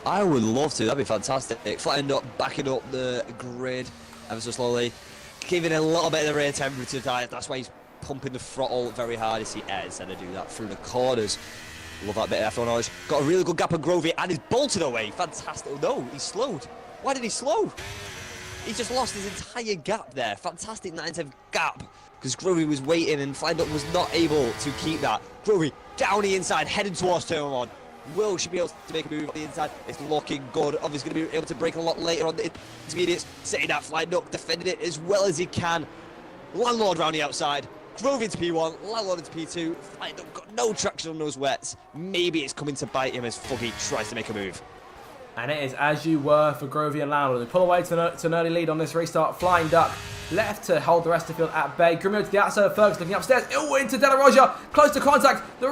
I would love to. That'd be fantastic. Flattened up, backing up the grid ever so slowly, giving a little bit of the rear temperature. That's why he's pumping the throttle very hard. You see Ed instead of do that through the corners. Love that bit of F1 noise. Got a really good gap on Grovey, and he's bolted away. Fantastic. No, he's slowed. Why did he slow? He just lost his entire gap there. Fantastic 9/10 gap. Because Grovey was waiting and Flying Duck was not able to keep that. Grovey down the inside, heading towards turn 1. Will she be able to make a move on the inside? It's looking good. Obviously going to be able to break a lot later on the intermediates. Setting that Flying Duck, defending it as well as he can. Landlord round the outside. Grovey into P1, Landlord into P2. Flying Duck got no traction on those wets. Maybe it's coming to bite him as Fuggy tries to make a move. And it is as you were for Grovey and Landlord. They pull away to an early lead on this restart. Flying Duck left to hold the rest of the field at bay. Grumio to the outside of Fergus, looking upstairs. Oh, into De La Roja. Close to contact. The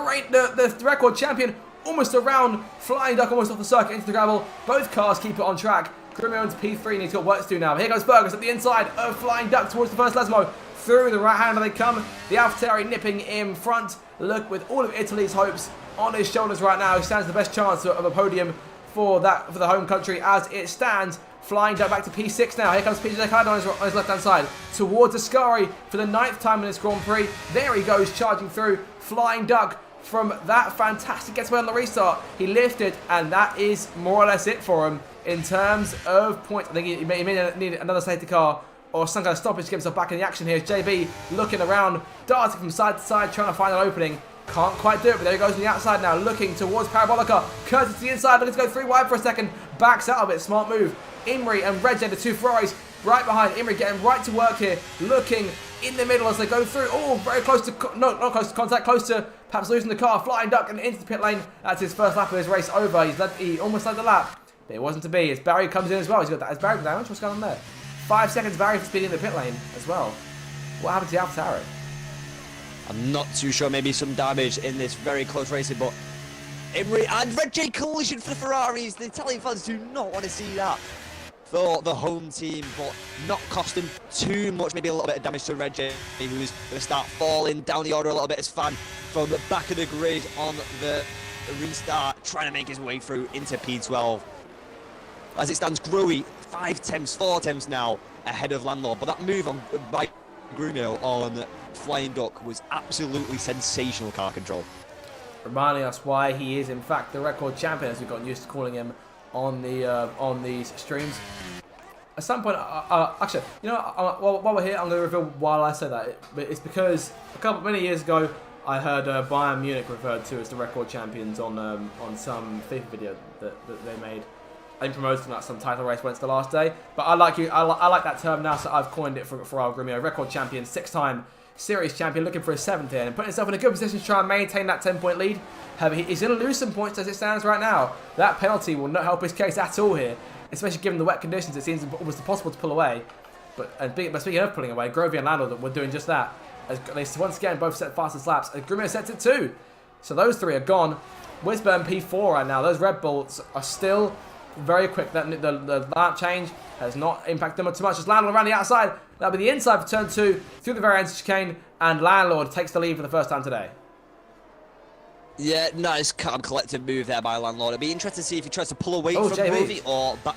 record champion almost around. Flying Duck almost off the circuit into the gravel. Both cars keep it on track. Grumio into P3 and he's got work to do now. Here goes Fergus at the inside of Flying Duck towards the first Lesmo. Through the right hander they come. The AlphaTauri nipping in front. Look, with all of Italy's hopes on his shoulders right now, he stands the best chance of a podium for the home country as it stands. Flying Duck back to P6 now. Here comes PJ Decado on his left-hand side. Towards Ascari for the 9th time in this Grand Prix. There he goes, charging through. Flying Duck from that fantastic getaway on the restart. He lifted, and that is more or less it for him in terms of points. I think he may need another safety car or some kind of stoppage to get himself back in the action here. JB looking around, darting from side to side, trying to find an opening. Can't quite do it, but there he goes on the outside now, looking towards Parabolica. Curtis to the inside, looking to go 3 wide for a second. Backs out of it, smart move. Imri and Reg, the 2 Ferraris, right behind. Imri getting right to work here, looking in the middle as they go through. Oh, very close to, no, not close to contact, close to perhaps losing the car. Flying Duck and into the pit lane. That's his first lap of his race over. He almost led the lap, but it wasn't to be. As Barry comes in as well. He's got that. Is Barry damage? What's going on there? 5 seconds Barry for speeding in the pit lane as well. What happened to the AlphaTauri? I'm not too sure, maybe some damage in this very close racing, but Imri and Red J collision for the Ferraris. The Italian fans do not want to see that for the home team, but not costing too much, maybe a little bit of damage to Red J, who's going to start falling down the order a little bit as Fan from the back of the grid on the restart, trying to make his way through into P12. As it stands, Grovey 4 attempts now ahead of Landlord, but that move on by Grumio on Flying Duck was absolutely sensational car control. Reminding us why he is in fact the record champion, as we've gotten used to calling him on these streams. At some point, actually, you know, while we're here, I'm going to reveal why I say that. But it's because many years ago, I heard Bayern Munich referred to as the record champions on some FIFA video that they made. I think promoted like some title race when it's the last day. But I like that term now, so I've coined it for our Grumio. Record champion, 6-time series champion, looking for his 7th here and putting himself in a good position to try and maintain that 10-point lead. He's going to lose some points as it stands right now. That penalty will not help his case at all here, especially given the wet conditions. It seems almost impossible to pull away. But speaking of pulling away, Grovey and Landlord were doing just that. As they once again both set fastest laps. And Grumio sets it too. So those 3 are gone. Wisburn P4 right now. Those Red Bulls are still very quick. The lap change has not impacted them too much. Just Landlord around the outside. That'll be the inside for turn 2 through the very end chicane, and Landlord takes the lead for the first time today. Yeah, nice calm collective move there by Landlord. It'd be interesting to see if he tries to pull away from Grovey or back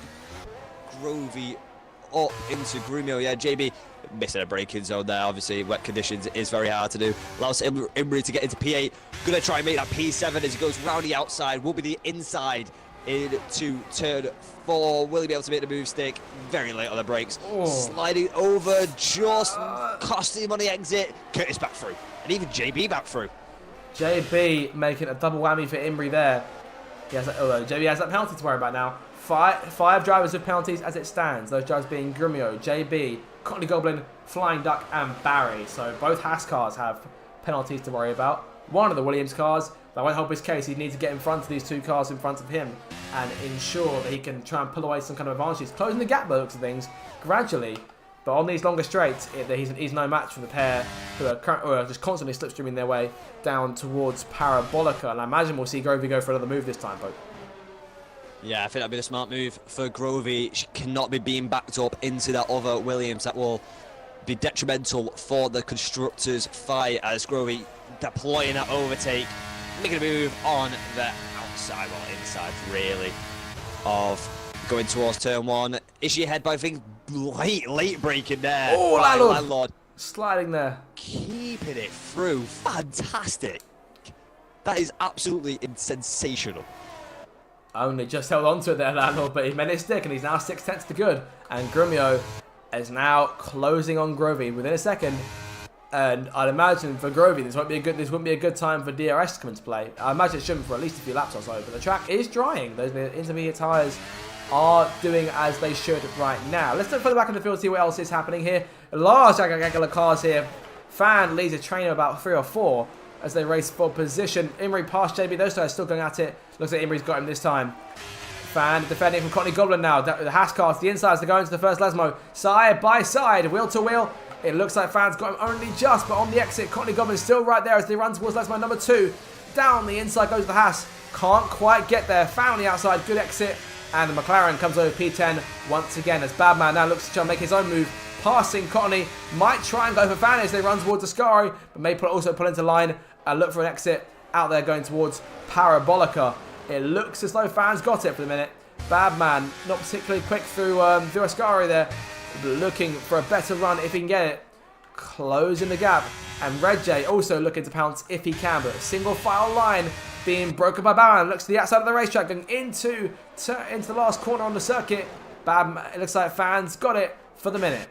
Grovey up into Grumio. Yeah, JB missing a braking zone there. Obviously, wet conditions is very hard to do. Allows Imri to get into P8. Gonna try and make that P7 as he goes round the outside. Will be the inside into turn 4. Will he be able to make the move stick? Very late on the brakes. Oh. Sliding over, just costing him on the exit. Curtis back through. And even JB back through. JB making a double whammy for Imri there. He has JB has that penalty to worry about now. Five drivers with penalties as it stands. Those drivers being Grumio, JB, Cotley Goblin, Flying Duck, and Barry. So both Haas cars have penalties to worry about. One of the Williams cars, that won't help his case. He'd need to get in front of these 2 cars in front of him and ensure that he can try and pull away some kind of advantage. He's closing the gap by the looks of things gradually. But on these longer straights, he's no match for the pair who are just constantly slipstreaming their way down towards Parabolica. And I imagine we'll see Grovey go for another move this time, Pope. Yeah, I think that'd be the smart move for Grovey. She cannot be being backed up into that other Williams. That will be detrimental for the constructors' fight as Grovey deploying that overtake, making a move on the outside, well, inside really, of going towards turn 1. Is she ahead by things? Late braking there. Oh, Landlord. Sliding there. Keeping it through. Fantastic. That is absolutely sensational. Only just held on to it there, Landlord, but he made it stick, and he's now 6/10 to good. And Grumio is now closing on Grovey within a second. And I'd imagine for Grovey, this wouldn't be a good time for DRS to come into play. I imagine it shouldn't for at least a few laps or so, but the track is drying. Those intermediate tyres are doing as they should right now. Let's look further back in the field, see what else is happening here. Large regular cars here. Fan leads a train of about 3 or 4 as they race for position. Imrie past JB. Those guys still going at it. Looks like Imrie's got him this time. Fan defending from Courtney Goblin now. The Haas cars, the insides, they're going to the first Lesmo. Side by side, wheel to wheel. It looks like Fan's got him only just, but on the exit, Courtney Goblin's still right there as they run towards Lesmo number 2. Down the inside goes the Haas. Can't quite get there. Fan on the outside, good exit. And the McLaren comes over P10 once again as Badman now looks to try and make his own move. Passing Courtney, might try and go for Fan as they run towards Ascari, but may also pull into line and look for an exit out there going towards Parabolica. It looks as though Fan's got it for the minute. Badman, not particularly quick through Ascari there, looking for a better run if he can get it. Closing the gap. And Red J also looking to pounce if he can, but a single file line being broken by Badman. Looks to the outside of the racetrack, going into the last corner on the circuit. Badman, it looks like Fan's got it for the minute.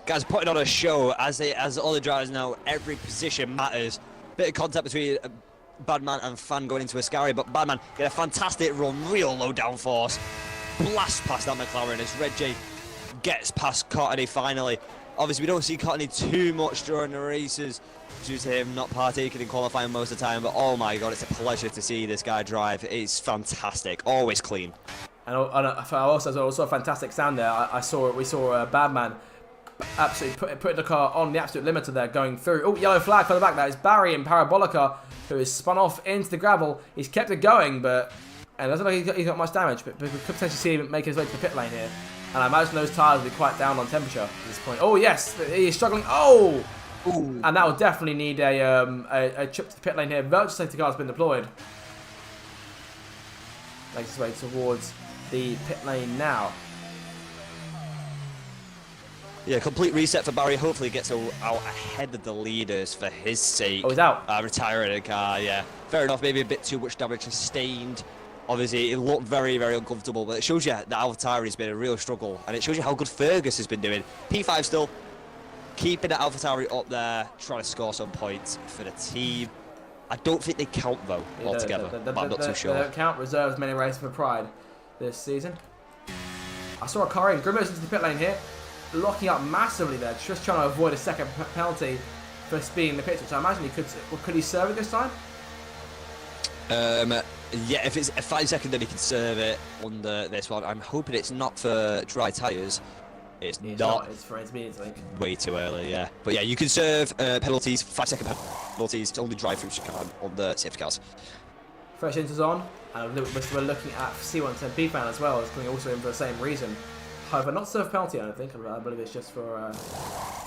Guys, putting on a show as all the drivers know. Every position matters. Bit of contact between Badman and Fan going into Ascari, but Badman get a fantastic run, real low downforce, blast past that McLaren as Red J gets past Courtney finally. Obviously, we don't see Courtney too much during the races due to him not partaking in qualifying most of the time, but oh my god, it's a pleasure to see this guy drive. It's fantastic, always clean. And also a fantastic sound there. We saw Badman absolutely putting the car on the absolute limiter there, going through. Oh, yellow flag for the back. That is Barry in Parabolica, who is spun off into the gravel. He's kept it going, and it doesn't look like he's got much damage, but we could potentially see him make his way to the pit lane here. And I imagine those tyres will be quite down on temperature at this point. Oh, yes, he's struggling. Oh! Ooh. And that will definitely need a trip to the pit lane here. Virtual safety car has been deployed. Makes his way towards the pit lane now. Yeah, complete reset for Barry. Hopefully he gets out ahead of the leaders for his sake. Oh, he's out. Retiring a car, yeah. Fair enough, maybe a bit too much damage sustained. Obviously, it looked very, very uncomfortable, but it shows you that AlphaTauri has been a real struggle, and it shows you how good Fergus has been doing. P5 still keeping that AlphaTauri up there, trying to score some points for the team. I don't think they count, though, altogether, but I'm not too sure. They don't count. Reserves many races for Pride this season. I saw a car in. Grimos into the pit lane here, locking up massively there, just trying to avoid a second penalty for speeding the pitch, which I imagine he could he serve it this time? Yeah, if it's a 5 second, then he can serve it under this one. I'm hoping it's not for dry tyres. It's not. It's for intermediates, I think. Way too early, yeah. But yeah, you can serve penalties, 5 second penalties, only drive-throughs you can on the safety cars. Fresh inters on, and we're looking at C110 fan as well. It's coming also in for the same reason. However, not serve penalty, I don't think. I believe it's just for...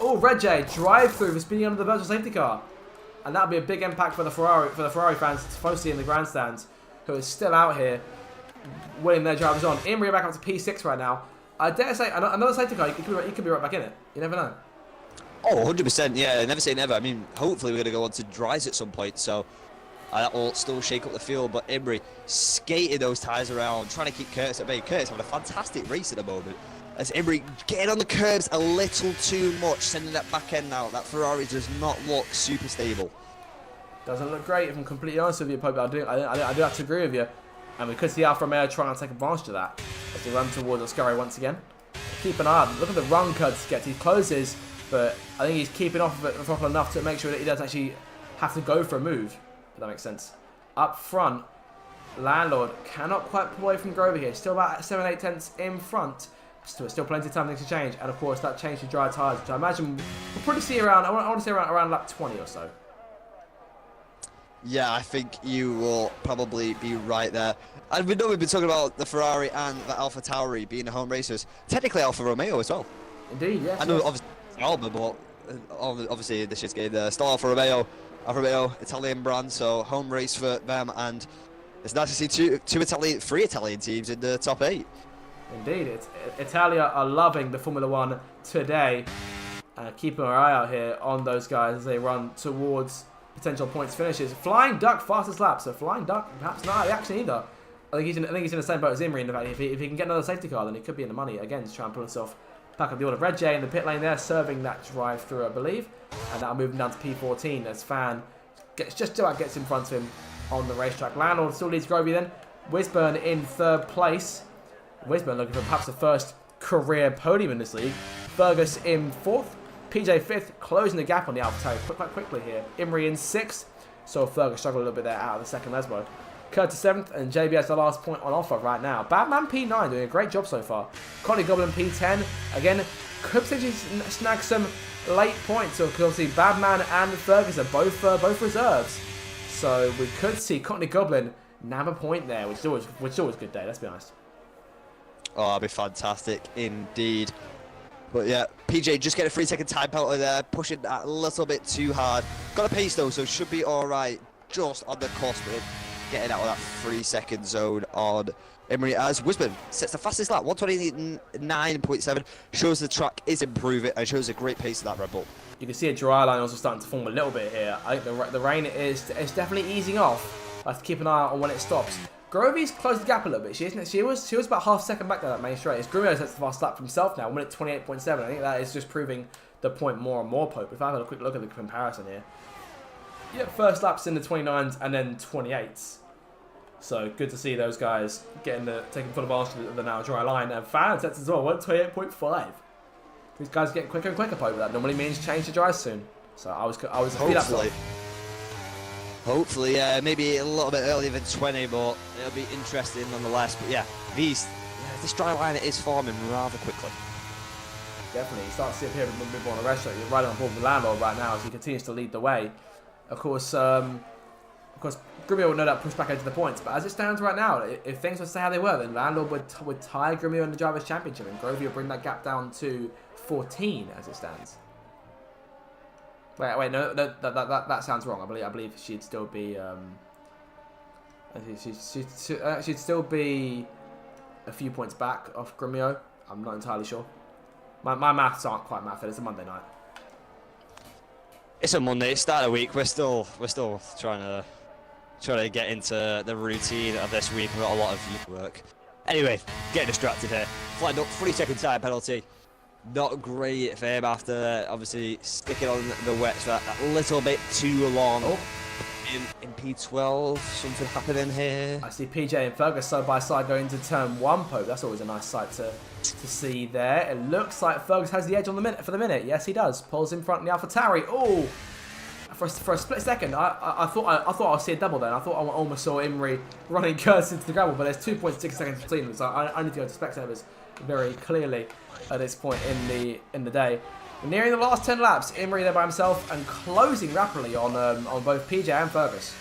Oh, Red J, drive-through for speeding under the virtual safety car. And that'll be a big impact for the Ferrari fans, mostly in the grandstands, who are still out here winning their drivers on. Imrie back up to P6 right now. I dare say, another safety car, you could be right back in it. You never know. Oh, 100%, yeah, never say never. I mean, hopefully we're going to go on to dries at some point, so that will still shake up the field. But Imrie skating those tyres around, trying to keep Curtis at bay. Curtis having a fantastic race at the moment. As Imrie getting on the curbs a little too much, sending that back end out. That Ferrari does not look super stable. Doesn't look great, if I'm completely honest with you, Pope. I do have to agree with you. And we could see Alfa Romeo trying to take advantage of that as they run towards Ascari once again. Keep an eye on him. Look at the run cuts get. He closes, but I think he's keeping off of it enough to make sure that he doesn't actually have to go for a move, if that makes sense. Up front, Landlord cannot quite pull away from Grover here. Still about 7-8 tenths in front. Still plenty of time things to change. And of course, that change to dry tyres, which I imagine we'll probably see around, I want to say around lap 20 or so. Yeah, I think you will probably be right there. And we know we've been talking about the Ferrari and the AlphaTauri being the home racers. Technically Alfa Romeo as well. Indeed, yes. I know obviously Alba, but obviously this is good. Still Alfa Romeo, Italian brand, so home race for them. And it's nice to see three Italian teams in the top 8. Indeed, Italia are loving the Formula 1 today. Keeping our eye out here on those guys as they run towards potential points finishes. Flying Duck fastest lap, so Flying Duck perhaps not out of the action either. I think he's in the same boat as Imri in the fact if he can get another safety car, then he could be in the money again to try and pull himself back up the order. Red J in the pit lane there, serving that drive through, I believe, and now moving down to P14 as Fan gets in front of him on the racetrack. Landlord still leads Grovey then. Wisburn in third place. Wisburn looking for perhaps the first career podium in this league. Fergus in fourth. PJ fifth, closing the gap on the AlphaTauri quite quickly here. Imri in sixth. So Fergus struggled a little bit there out of the second Lesbo. Curtis 7th, and JB has the last point on offer right now. Batman P9 doing a great job so far. Connie Goblin P10, again, could potentially snag some late points, because obviously Batman and Fergus are both reserves. So we could see Courtney Goblin nab a point there, which is always a good day, let's be honest. Oh, that'd be fantastic indeed. But yeah, PJ just get a 3-second time penalty there, pushing that a little bit too hard. Got a pace though, so should be alright. Just on the cusp of getting out of that 3-second zone on Imri as Wisburn sets the fastest lap, 129.7. Shows the track is improving and shows a great pace of that Red Bull. You can see a dry line also starting to form a little bit here. I think the rain is definitely easing off. I have to keep an eye on when it stops. Grovey's closed the gap a little bit. She was about half a second back there that main straight. It's Grumio sets the fast lap for himself now, 1:28.7. I think that is just proving the point more and more, Pope. If I have a quick look at the comparison here. Yeah, first lap's in the 29s and then 28s. So good to see those guys taking full advantage of the now dry line. And Fan sets as well, 1:28.5. These guys are getting quicker and quicker, Pope. That normally means change the drive soon. So I was Hopefully, maybe a little bit earlier than 20, but it'll be interesting nonetheless. But yeah, this dry line is forming rather quickly. Definitely, you start to see a bit more on the restaurant. You're right on board with the Landlord right now as he continues to lead the way. Of course, Grumio would no doubt push back into the points, but as it stands right now, if things were to stay how they were, then Landlord would tie Grumio in the Drivers' Championship, and Grovey would bring that gap down to 14 as it stands. Wait, no, that sounds wrong. I believe she'd still be, she'd still be a few points back off Grumio. I'm not entirely sure. My maths aren't quite math. It's a Monday night. It's a Monday. It's start of the week. We're still trying to get into the routine of this week. We've got a lot of work. Anyway, getting distracted here. Flagged up, 3-second time penalty. Not great for him after obviously sticking on the wets for that little bit too long. Oh. In P12, something happening here. I see PJ and Fergus side by side going into turn 1, Pope. That's always a nice sight to see there. It looks like Fergus has the edge on for the minute. Yes, he does. Pulls in front of the AlphaTauri. Oh, for a split second, I thought I would see a double then. I thought I almost saw Imri running Curtis into the gravel, but there's 2.6 seconds between them, so I need to go to Specsavers very clearly at this point in the day. We're nearing the last 10 laps. Imri there by himself and closing rapidly on both PJ and Fergus.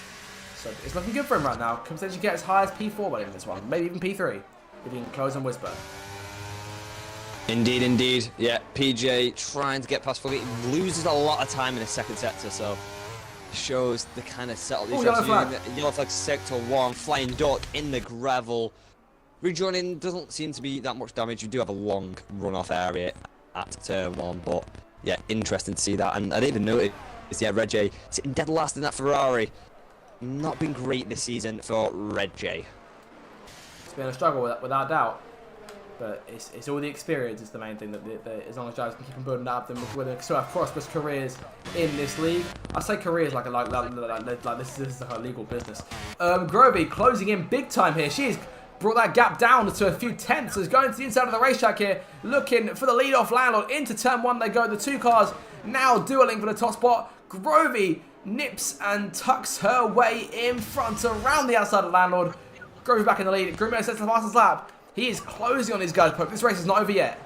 So it's looking good for him right now. Can potentially get as high as P4 in this one, maybe even P3 if he can close on Wisburn. Indeed. Yeah, PJ trying to get past Foggy. Loses a lot of time in the second sector, so shows the kind of settle. Yellow flag sector 1, flying duck in the gravel. Rejoining doesn't seem to be that much damage. You do have a long runoff area at turn 1, but yeah, interesting to see that. And I didn't even notice, yeah, Red J sitting dead last in that Ferrari. Not been great this season for Red J. It's been a struggle without doubt. But it's all the experience is the main thing that as long as drivers can keep on building that up, then we're going to still have prosperous careers in this league. I say careers like this is like a legal business. Grovey closing in big time here. She's brought that gap down to a few tenths. Is going to the inside of the racetrack here, looking for the lead-off Landlord. Into turn 1 they go. The two cars now dueling for the top spot. Grovey nips and tucks her way in front around the outside of Landlord. Grovey back in the lead. Grumio sets the fastest lap. He is closing on his guys. This race is not over yet.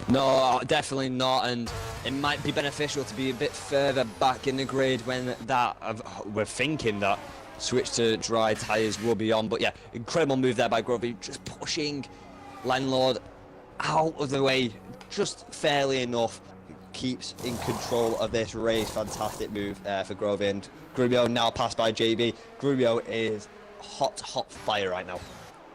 No, definitely not, and it might be beneficial to be a bit further back in the grid when we're thinking that switch to dry tyres will be on. But yeah, incredible move there by Grovey, just pushing Landlord out of the way, just fairly enough. Keeps in control of this race. Fantastic move for Grovey, and Grumio now passed by JB. Grumio is hot fire right now.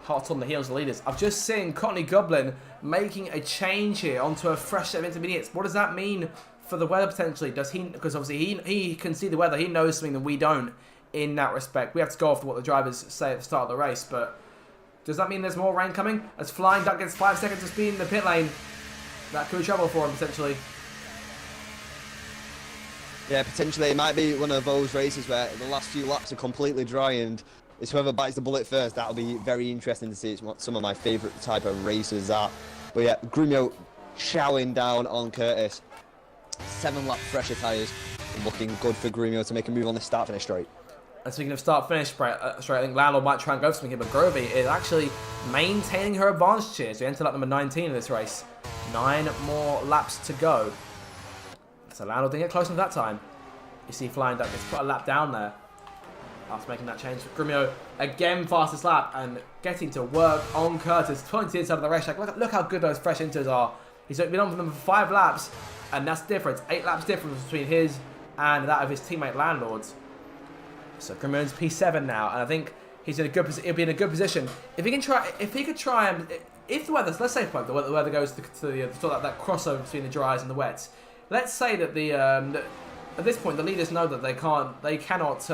Hot on the heels of the leaders. I've just seen Courtney Goblin making a change here onto a fresh set of intermediates. What does that mean for the weather potentially? Does he, because obviously he can see the weather, he knows something that we don't in that respect. We have to go off what the drivers say at the start of the race, but does that mean there's more rain coming? As Flying Duck gets 5 seconds of speed in the pit lane, that could be trouble for him potentially. Yeah, potentially it might be one of those races where the last few laps are completely dry and it's whoever bites the bullet first. That'll be very interesting to see. It's some of my favourite type of races that. But yeah, Grumio chowing down on Curtis. 7 lap fresher tyres, looking good for Grumio to make a move on the start-finish straight. And speaking of start-finish straight, I think Landlord might try and go for something here, but Grovey is actually maintaining her advantage here. So we enter lap number 19 in this race. 9 more laps to go. So Landlord didn't get close enough that time. You see Flying Duck gets put a lap down there after making that change. Grumio again fastest lap and getting to work on Curtis, pulling to the inside of the racetrack. Look how good those fresh inters are. He's been on for them for 5 laps, and that's the difference. 8 laps difference between his and that of his teammate Landlord's. So Grumio's P7 now, and I think he's in a good. He'll be in a good position if he can try. If he could try and if the weather, let's say the weather goes to that crossover between the dries and the wets. Let's say that at this point the leaders know that they cannot.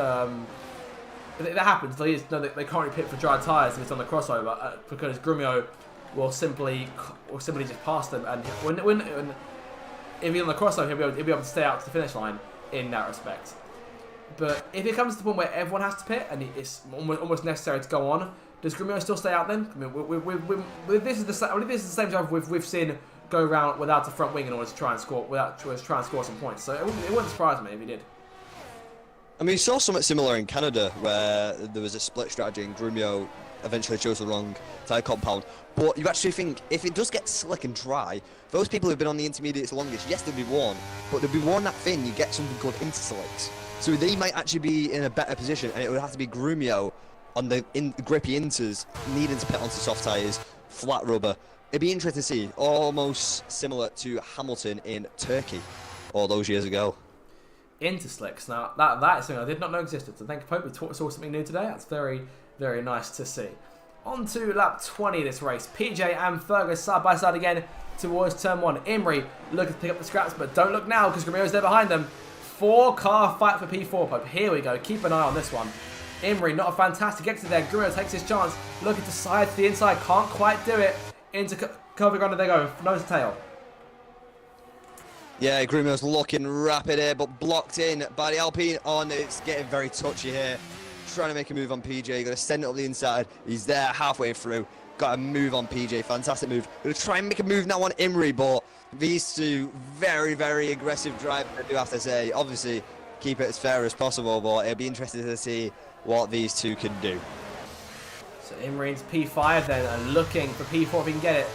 If that happens, the leaders know that they can't pit for dry tyres if it's on the crossover because Grumio will simply just pass them, and when if he's on the crossover, he'll be able to stay out to the finish line in that respect. But if it comes to the point where everyone has to pit and it's almost necessary to go on, does Grumio still stay out then? I mean, this is the same drive we've seen go around without a front wing in order to try and score some points. So it wouldn't surprise me if he did. I mean, we saw something similar in Canada where there was a split strategy and Grumio eventually chose the wrong tyre compound. But you actually think if it does get slick and dry, those people who've been on the intermediates longest, yes, they'll be worn, but they'll be worn that thin, you get something called interslicks. So they might actually be in a better position, and it would have to be Grumio on the grippy inters, needing to pit onto soft tyres, flat rubber. It'd be interesting to see, almost similar to Hamilton in Turkey all those years ago. Interslicks. Now, that is something I did not know existed. So thank you, Pope. We saw something new today. That's very, very nice to see. On to lap 20 of this race. PJ and Fergus side by side again towards turn 1. Imrie looking to pick up the scraps, but don't look now because Grumio's there behind them. 4-car fight for P4, Pope. Here we go. Keep an eye on this one. Imrie, not a fantastic exit there. Grumio takes his chance. Looking to side to the inside. Can't quite do it. Into Covey Ground, they go. Nose to tail. Yeah, Grumio's looking rapid here, but blocked in by the Alpine on. It's getting very touchy here. Trying to make a move on PJ. Going to send it up the inside. He's there halfway through. Got a move on PJ. Fantastic move. Going to try and make a move now on Imrie, but these two very, very aggressive drivers, I do have to say. Obviously, keep it as fair as possible, but it'll be interesting to see what these two can do. So Imrie's P5 then, and looking for P4 if he can get it.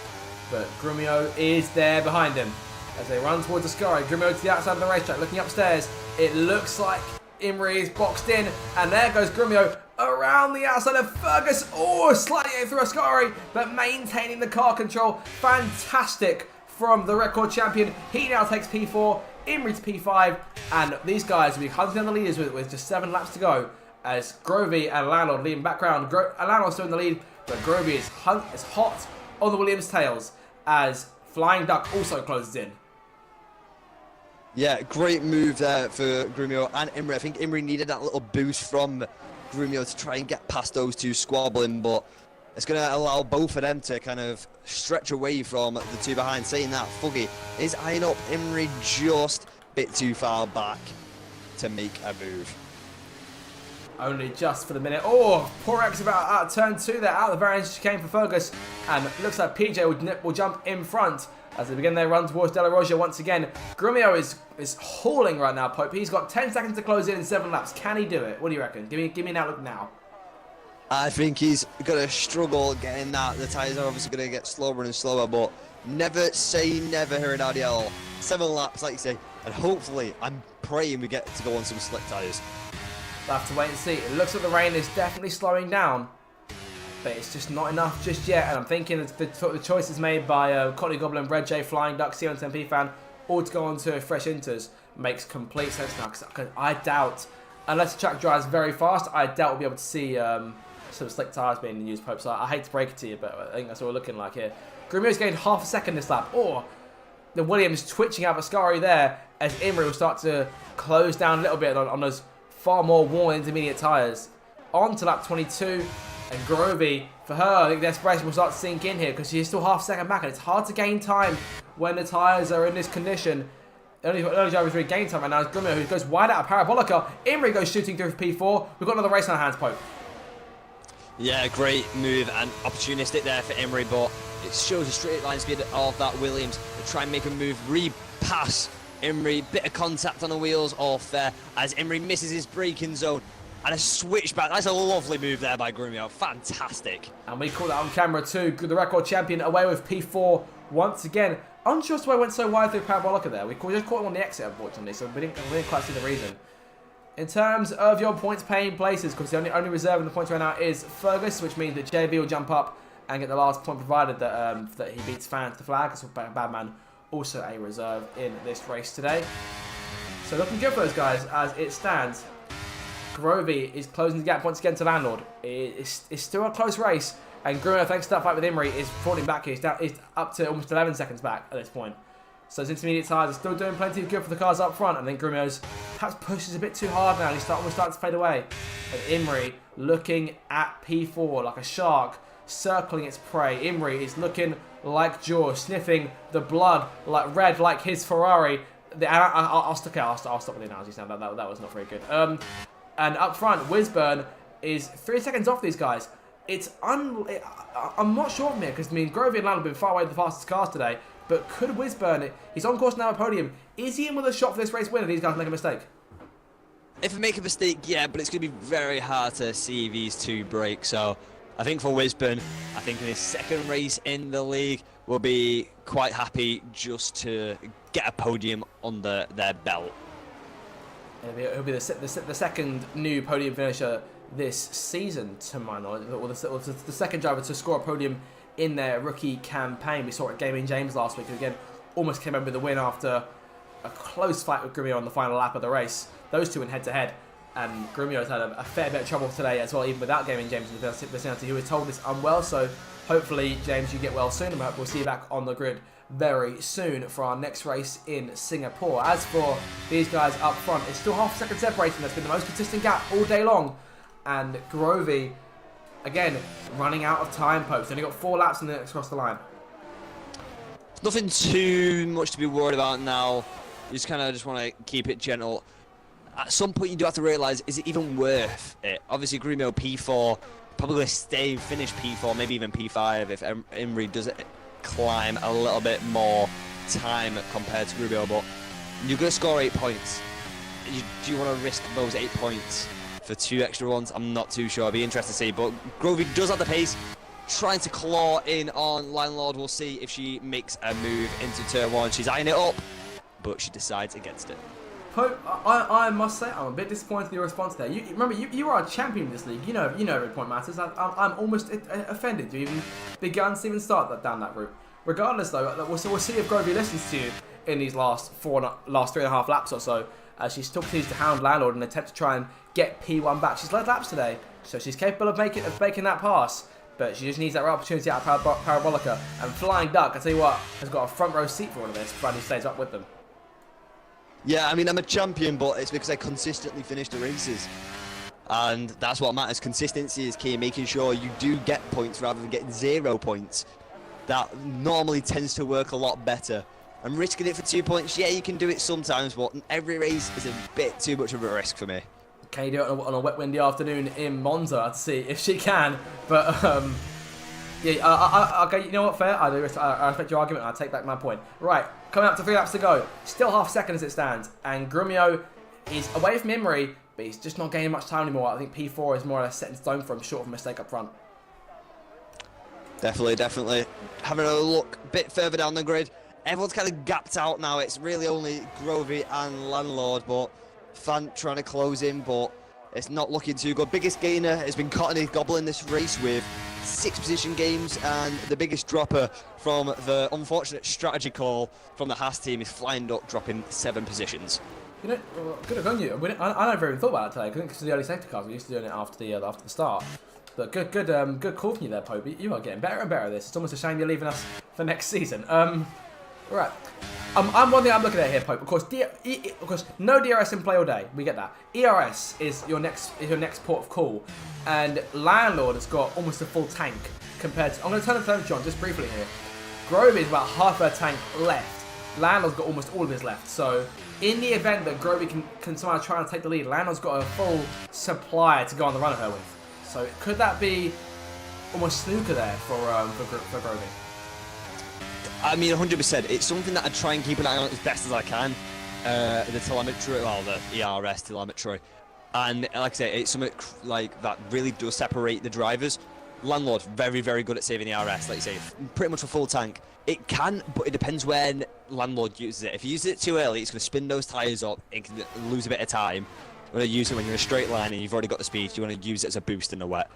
But Grumio is there behind him. As they run towards the sky, Grumio to the outside of the racetrack, looking upstairs. It looks like Imrie is boxed in, and there goes Grumio around the outside of Fergus. Oh, sliding through Ascari, but maintaining the car control. Fantastic from the record champion. He now takes P4, Imrie to P5, and these guys will be hunting down the leaders with just 7 laps to go. As Grovey and Landlord lead in background. Landlord's still in the lead, but Grovey is hot on the Williams tails as Flying Duck also closes in. Yeah, great move there for Grumio and Imrie. I think Imrie needed that little boost from Grumio to try and get past those two squabbling, but it's going to allow both of them to kind of stretch away from the two behind. Saying that, Fuggy is eyeing up Imrie just a bit too far back to make a move. Only just for the minute. Oh, poor X about out of turn 2 there, out of the variance came for Fergus, and it looks like PJ will jump in front as they begin their run towards De La Roja once again. Grumio is hauling right now, Pope. He's got 10 seconds to close in 7 laps. Can he do it? What do you reckon? Give me an outlook now. I think he's going to struggle getting that. The tyres are obviously going to get slower and slower, but never say never here in RDL. 7 laps, like you say, and hopefully, I'm praying we get to go on some slick tyres. We'll have to wait and see. It looks like the rain is definitely slowing down, but it's just not enough just yet. And I'm thinking that the choices made by Cotley Goblin, Red J, Flying Duck, C110P fan, all to go on to fresh inters makes complete sense now. Because I doubt, unless the track dries very fast, I doubt we'll be able to see some slick tyres being used, Pope. So I hate to break it to you, but I think that's what we're looking like here. Grumio's gained half a second this lap. Or the Williams twitching out Ascari there as Imrie will start to close down a little bit on those far more worn intermediate tyres. On to lap 22, and Grovey, for her, I think the desperation will start to sink in here because she's still half a second back, and it's hard to gain time when the tyres are in this condition. Early drivers really gain time right now. It's Grumio who goes wide out of Parabolica. Imri goes shooting through for P4. We've got another race on our hands, Pope. Yeah, great move and opportunistic there for Imri, but it shows the straight line speed of that Williams. They try and make a move, re-pass Imri, bit of contact on the wheels, all fair, as Imri misses his braking zone. And a switchback. That's a lovely move there by Grumio. Fantastic. And we call that on camera too. The record champion away with P4 once again. Unsure as to why I went so wide through Parabolica there. We just caught him on the exit, unfortunately, so we didn't quite see the reason. In terms of your points paying places, because the only reserve in the points right now is Fergus, which means that JB will jump up and get the last point provided that he beats Fans to flag. So Badman also a reserve in this race today. So looking good for those guys as it stands. Grovey is closing the gap once again to Landlord. It's still a close race, and Grumio, thanks to that fight with Imri, is falling back here. He's up to almost 11 seconds back at this point. So his intermediate tyres are still doing plenty of good for the cars up front. I think Grumio's perhaps pushes a bit too hard now. He's almost starting to fade away. And Imri looking at P4 like a shark, circling its prey. Imri is looking like Jaw, sniffing the blood like red like his Ferrari. I'll stop with the analogies now. That was not very good. And up front, Wisburn is 3 seconds off these guys. I'm not sure from here because Grovey and Land have been far away the fastest cars today. But could Wisburn, he's on course now at podium. Is he in with a shot for this race win? Or these guys make a mistake? If they make a mistake, yeah, but it's going to be very hard to see these two break. So I think for Wisburn, I think in his second race in the league, will be quite happy just to get a podium under their belt. He'll be the second new podium finisher this season, to my knowledge, or the second driver to score a podium in their rookie campaign. We saw it at Gaming James last week, who again almost came over with the win after a close fight with Grumio on the final lap of the race. Those two went head-to-head, and Grumio has had a fair bit of trouble today as well, even without Gaming James in the vicinity, who was told is unwell. So hopefully, James, you get well soon, and we'll see you back on the grid very soon for our next race in Singapore. As for these guys up front, it's still half a second separating. That's been the most consistent gap all day long. And Grovey, again, running out of time, Popes. Only got 4 laps and then it's across the line. Nothing too much to be worried about now. You just kind of just want to keep it gentle. At some point, you do have to realise, is it even worth it? Obviously, Grumio P4, probably finish P4, maybe even P5 if Imri does it. Climb a little bit more time compared to Grumio, but you're going to score 8 points. Do you want to risk those 8 points for 2 extra ones? I'm not too sure. I'll be interested to see. But Grovey does have the pace, trying to claw in on Landlord. We'll see if she makes a move into turn 1. She's eyeing it up, but she decides against it. Pope, I must say, I'm a bit disappointed with your response there. Remember, you are a champion in this league. You know every point matters. I'm almost offended you even begun to even start down that route. Regardless, though, we'll see if Grovey listens to you in these last 3.5 laps or so, as she still continues to hound Landlord in an attempt to try and get P1 back. She's led laps today, so she's capable of making that pass, but she just needs that right opportunity out of Parabolica. And Flying Duck, I tell you what, has got a front row seat for all of this, provided he stays up with them. Yeah, I mean, I'm a champion, but it's because I consistently finish the races. And that's what matters. Consistency is key, making sure you do get points rather than getting 0 points. That normally tends to work a lot better. And risking it for 2 points, yeah, you can do it sometimes, but every race is a bit too much of a risk for me. Can you do it on a wet, windy afternoon in Monza to see if she can? But, yeah, okay, you know what, fair. I respect your argument, and I take back my point. Right, coming up to 3 laps to go. Still half a second as it stands. And Grumio is away from Imri, but he's just not gaining much time anymore. I think P4 is more or less set in stone for him, short of a mistake up front. Definitely. Having a look a bit further down the grid. Everyone's kind of gapped out now. It's really only Grovey and Landlord, but Fant trying to close in, but it's not looking too good. Biggest gainer has been Cottony Goblin this race with 6 position games, and the biggest dropper from the unfortunate strategy call from the Haas team is Flying Duck, dropping 7 positions. You know, good on you. I never even thought about it today. I think it's the early safety cars. We're used to doing it after the start. But good call from you there, Pope. You are getting better and better at this. It's almost a shame you're leaving us for next season. Right. One thing I'm looking at here, Pope. Of course, no DRS in play all day. We get that. ERS is your next port of call, and Landlord has got almost a full tank compared to. I'm going to turn the turn John just briefly here. Grovey is about half her tank left. Landlord's got almost all of his left. So in the event that Grovey can somehow try and take the lead, Landlord's got a full supply to go on the run of her with. So could that be almost snooker there for Grovey? I mean, 100%. It's something that I try and keep an eye on as best as I can. The telemetry, well, the ERS telemetry. And like I say, it's something like that really does separate the drivers. Landlord, very, very good at saving the ERS, like you say, pretty much a full tank. It can, but it depends when Landlord uses it. If you use it too early, it's going to spin those tyres up, it can lose a bit of time. You want to use it when you're in a straight line and you've already got the speed, you want to use it as a boost in the wet.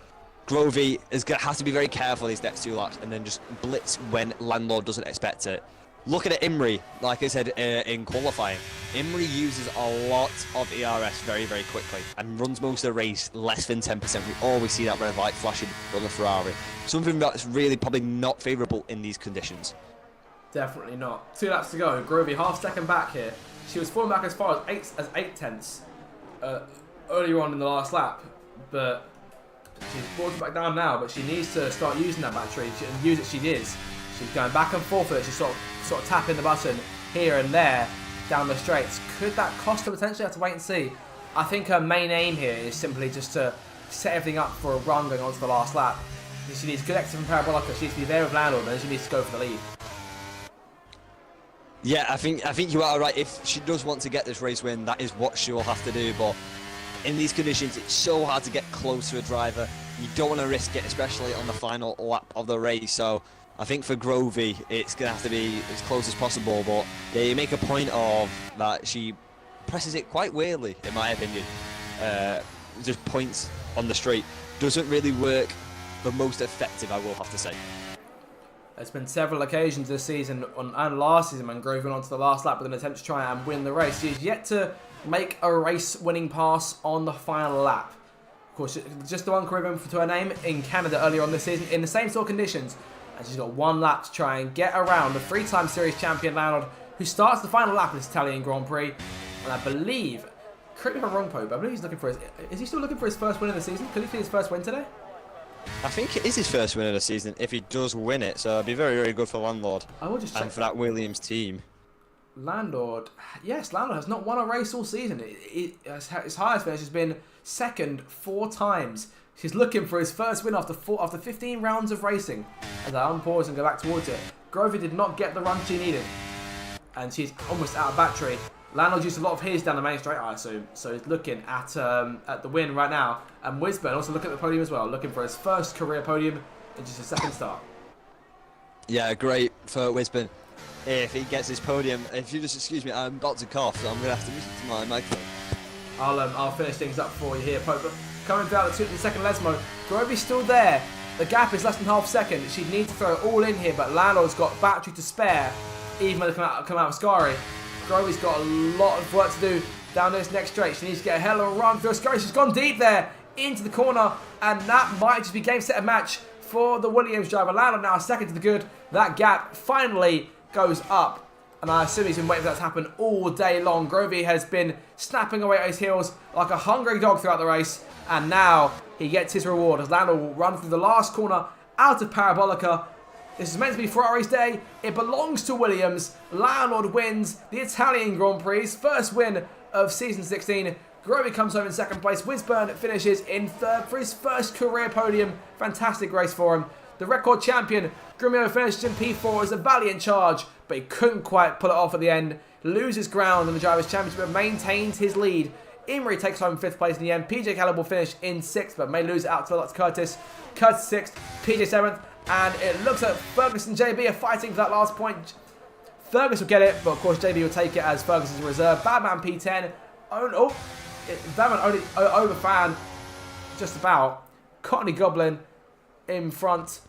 Grovey is going to have to be very careful these next 2 laps and then just blitz when Landlord doesn't expect it. Looking at Imri, like I said in qualifying, Imri uses a lot of ERS very, very quickly and runs most of the race less than 10%. We always see that red light flashing on the Ferrari. Something that's really probably not favourable in these conditions. Definitely not. 2 laps to go. Grovey half second back here. She was falling back as far as 8 tenths earlier on in the last lap, but she's brought it back down now. But she needs to start using that battery and use it. She is. She's going back and forth with it. She's sort of tapping the button here and there down the straights. Could that cost her potentially? Have to wait and see. I think her main aim here is simply just to set everything up for a run going on to the last lap. She needs good exit from Parabolica. She needs to be there with Landlord, and she needs to go for the lead. Yeah, I think you are right. If she does want to get this race win, that is what she will have to do. But in these conditions, it's so hard to get close to a driver. You don't want to risk it, especially on the final lap of the race. So I think for Grovey, it's going to have to be as close as possible. But yeah, you make a point of that she presses it quite weirdly, in my opinion. Just points on the straight. Doesn't really work the most effective, I will have to say. There's been several occasions this season and last season when Grovey went on to the last lap with an attempt to try and win the race. She's yet to make a race-winning pass on the final lap. Of course, just the one career win to her name in Canada earlier on this season in the same sort of conditions. And she's got 1 lap to try and get around the 3-time series champion Landlord, who starts the final lap in this Italian Grand Prix. And I believe, correct me if I'm wrong, Pope, I believe he's looking for is he still looking for his first win of the season? Could he see his first win today? I think it is his first win of the season if he does win it, so it'd be very, very good for Landlord. I will just check. And for that Williams team. Landlord has not won a race all season. His highest finish has been second 4 times. He's looking for his first win after 15 rounds of racing. As I unpause and go back towards it, Grovey did not get the run she needed, and she's almost out of battery. Landlord used a lot of his down the main straight, I assume. So he's looking at the win right now. And Wisburn also looking at the podium as well, looking for his first career podium in just his second start. Yeah, great for Wisburn. If he gets his podium, if you just excuse me, I'm about to cough, so I'm going to have to mute my microphone. I'll finish things up for you here, Pope. But coming down the second Lesmo, Grovey's still there. The gap is less than half a second. She'd need to throw it all in here, but Landlord's got battery to spare, even when they come out of Scari. Grovey's got a lot of work to do down this next straight. She needs to get a hell of a run through Scari. She's gone deep there into the corner, and that might just be game, set, and match for the Williams driver. Landlord now second to the good. That gap finally goes up, and I assume he's been waiting for that to happen all day long. Grovey has been snapping away at his heels like a hungry dog throughout the race, and now he gets his reward as Landlord will run through the last corner out of Parabolica. This is meant to be Ferrari's day. It belongs to Williams. Landlord wins the Italian Grand Prix, first win of season 16. Grovey comes home in second place. Wisburn finishes in third for his first career podium. Fantastic race for him. The record champion, Grumio, finishes in P4 as a valiant charge, but he couldn't quite pull it off at the end. Loses ground in the Drivers' Championship, but maintains his lead. Imri takes home 5th place in the end. PJ Caleb will finish in 6th, but may lose it out to Curtis. Curtis 6th, PJ 7th. And it looks like Ferguson and JB are fighting for that last point. Fergus will get it, but of course JB will take it as Ferguson's reserve. Badman P10. Badman only over Fan, just about. Cottony Goblin in front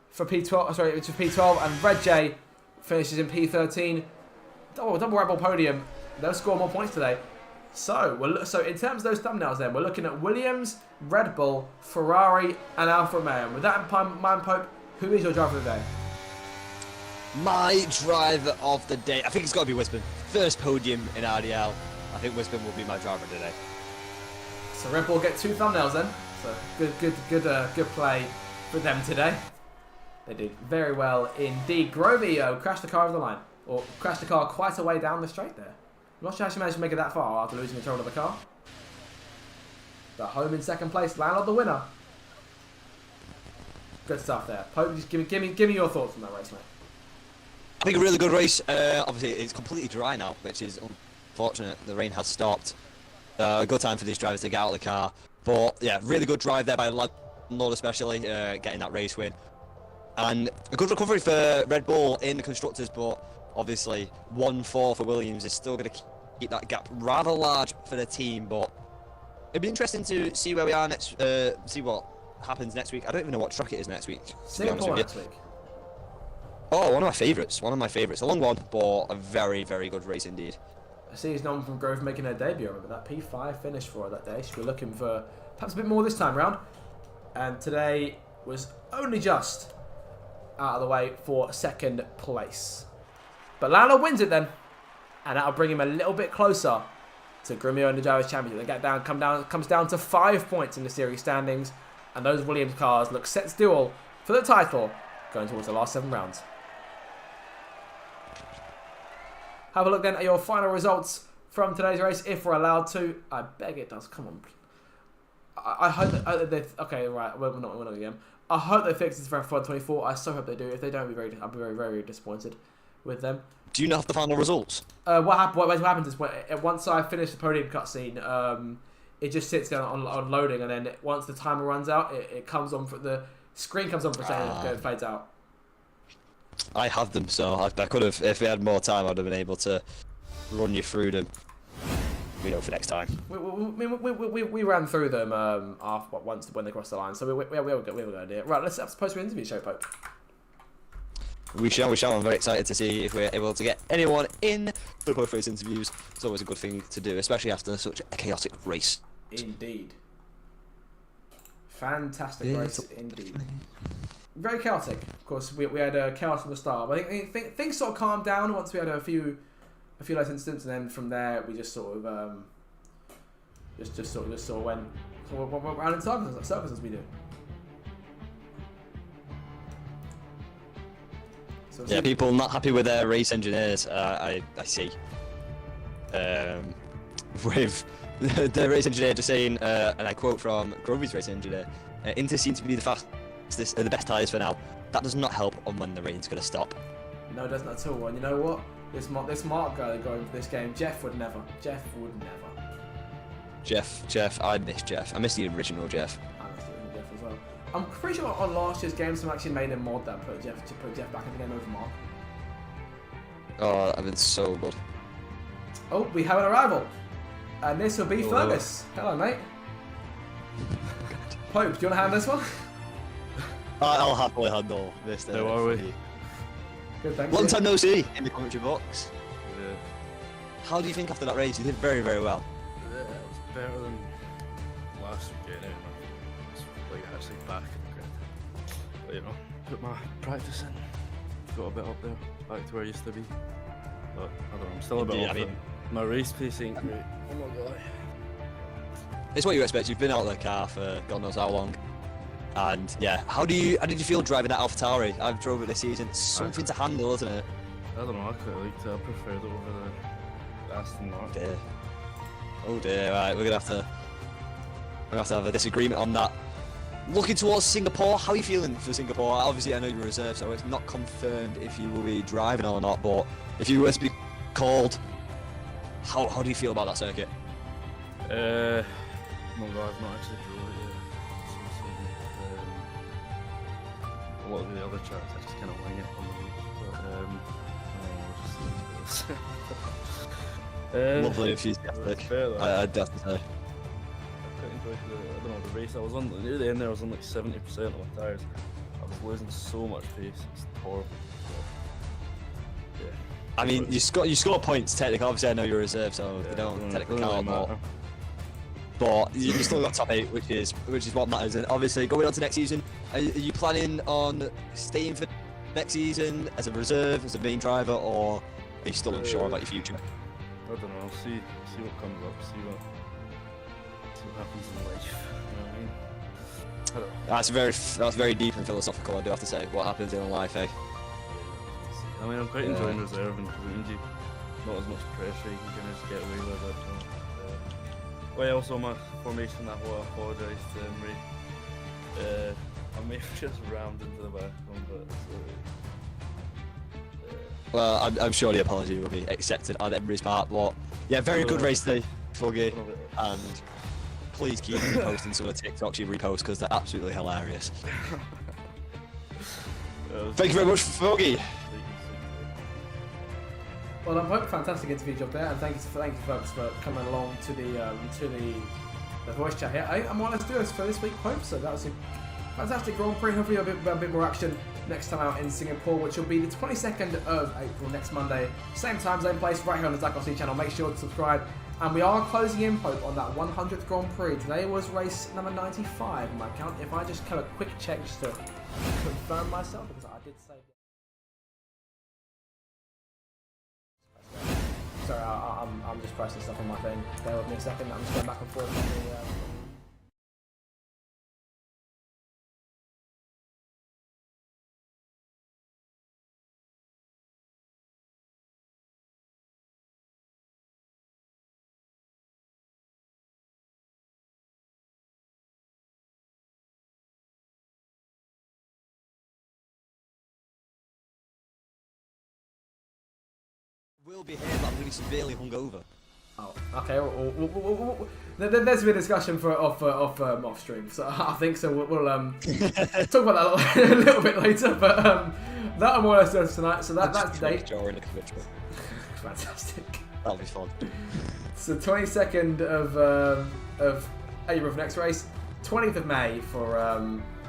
for P12. Sorry, it's for P12, and Red J finishes in P13. Double Red Bull podium. They'll score more points today. So in terms of those thumbnails, then we're looking at Williams, Red Bull, Ferrari, and Alfa Romeo. And with that in mind, Pope, who is your driver of the day? My driver of the day, I think it's got to be Wisbon. First podium in RDL. I think Wisbon will be my driver today. So Red Bull get 2 thumbnails then. So good play for them today. They did very well indeed. Grovey crashed the car over the line, or crashed the car quite a way down the straight there. I'm not sure how she managed to make it that far after losing control of the car. But home in second place, Landlord the winner. Good stuff there. Pope, just give me your thoughts on that race, mate. I think a really good race. Obviously, it's completely dry now, which is unfortunate. The rain has stopped. A good time for these drivers to get out of the car. But yeah, really good drive there by Landlord, especially getting that race win. And a good recovery for Red Bull in the constructors, but obviously 1-4 for Williams is still going to keep that gap rather large for the team. But it'd be interesting to see where we are next. See what happens next week. I don't even know what track it is next week. Singapore next week. Oh, one of my favourites. One of my favourites. A long one, but a very, very good race indeed. I see his known from Grove making her debut. I remember that P5 finish for her that day. She'll be looking for perhaps a bit more this time round. And today was only just out of the way for second place. But Lando wins it then. And that'll bring him a little bit closer to Grumio and the Drivers' Championship. They comes down to 5 points in the series standings. And those Williams cars look set to duel for the title going towards the last 7 rounds. Have a look then at your final results from today's race, if we're allowed to. I beg it does. Come on. I hope that they... Okay, right. We're not again. I hope they fix this for F1 24. I so hope they do. If they don't, I'll be very, very disappointed with them. Do you know the final results? What happens is once I finish the podium cutscene, it just sits there on loading, and then once the timer runs out, it comes on for the screen comes on for a second and it fades out. I have them, so I could have, if we had more time, I'd have been able to run you through them. We know for next time. We ran through them once when they crossed the line, so we were a good idea. Right, let's suppose we interview show, Pope. We shall. I'm very excited to see if we're able to get anyone in for the post-race interviews. It's always a good thing to do, especially after such a chaotic race. Indeed. Fantastic race indeed. Very chaotic. Of course, we had chaos from the start, but I think things sort of calmed down once we had a few less incidents, and then from there we just sort of just sort of went around in circles as we do. So yeah, people not happy with their race engineers. I see. With the race engineer just saying, and I quote from Grovey's race engineer, Inter seems to be the fastest, the best tyres for now. That does not help on when the rain's going to stop. No, it doesn't at all. And you know what? This Mark guy that got into this game, Jeff would never. Jeff, I miss Jeff. I miss the original Jeff. I miss the original Jeff as well. I'm pretty sure on last year's game, someone actually made a mod that put Jeff back in the game over Mark. Oh, that would have been so good. Oh, we have an arrival. And this will be Fergus. Hello, mate. Pope, do you want to handle this one? I'll happily handle this. How are we? Good, thanks. Long time no see in the commentary box. Yeah. How do you think after that race? You did very, very well. Yeah, it was better than last weekend. It's like actually back in the grid. But, you know, put my practice in. Got a bit up there, back to where I used to be. But I don't know, I'm still a bit off. My race pace ain't great. I'm not gonna lie. It's what you expect. You've been out of the car for God knows how long. And yeah, how did you feel driving that AlphaTauri? I've drove it this season. It's something to handle, isn't it? I don't know, I quite liked it. I preferred it over the Aston Martin. Dear. Oh dear, right, we're gonna have to have a disagreement on that. Looking towards Singapore, how are you feeling for Singapore? Obviously I know you're reserved, so it's not confirmed if you will be driving or not, but if you were to be called, how do you feel about that circuit? No, I've not actually drove it yet. A lot of the other tracks I just kind of wing it on the week, but Lovely enthusiastic. I'd have to say. I quite enjoyed the race I was on. Near the end there, I was on like 70% of my tyres. I was losing so much pace. It's horrible. So, yeah. I mean, you score points technically. Obviously, I know you're reserved, so they don't technically count. But you still got top 8, which is what matters. And obviously, going on to next season, are you planning on staying for next season as a reserve, as a main driver, or are you still unsure about your future? I don't know. See what comes up. See what happens in life. You know what I mean? I don't know. That's very deep and philosophical, I do have to say. What happens in life, eh? I mean, I'm quite enjoying reserve and community. Not as much pressure, you can kind of just get away with it. Well, also my formation, I will apologise to Emery. I may have just rammed into the back one, but Well, I'm sure the apology will be accepted on Emery's part, but yeah, very good race today, Foggy, and please keep reposting some of the TikToks you repost because they're absolutely hilarious. Thank you very much, Foggy. Well, Pope, fantastic interview job there, and thank you folks for coming along to the voice chat here. I'm more or less doing this for this week, Pope. So that was a fantastic Grand Prix. Hopefully, a bit more action next time out in Singapore, which will be the 22nd of April next Monday, same time, same place, right here on the Zach RC channel. Make sure to subscribe. And we are closing in, Pope, on that 100th Grand Prix. Today was race number 95 on my account. If I just have a quick check just to confirm myself, because I did say. Sorry, I'm just pressing stuff on my thing. Bear with me a second. I'm just going back and forth on the. Will be here, but I'm going to be severely hungover. Oh, okay. There's been a discussion for off stream, so I think so. We'll talk about that a little bit later. But that I'm more or less doing tonight. So that's the date. Fantastic. That'll be fun. So 22nd of April for next race, 20th of May for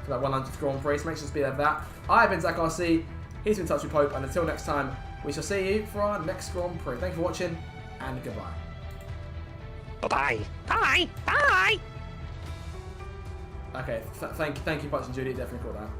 that 100th Grand Prix. So make sure to be there for that. I've been Zach RC. He's been Touch with Pope, and until next time, we shall see you for our next Grand Prix. Thank you for watching, and goodbye. Bye-bye. Bye. Bye. Okay, thank you, Punch and Judy. Definitely caught that.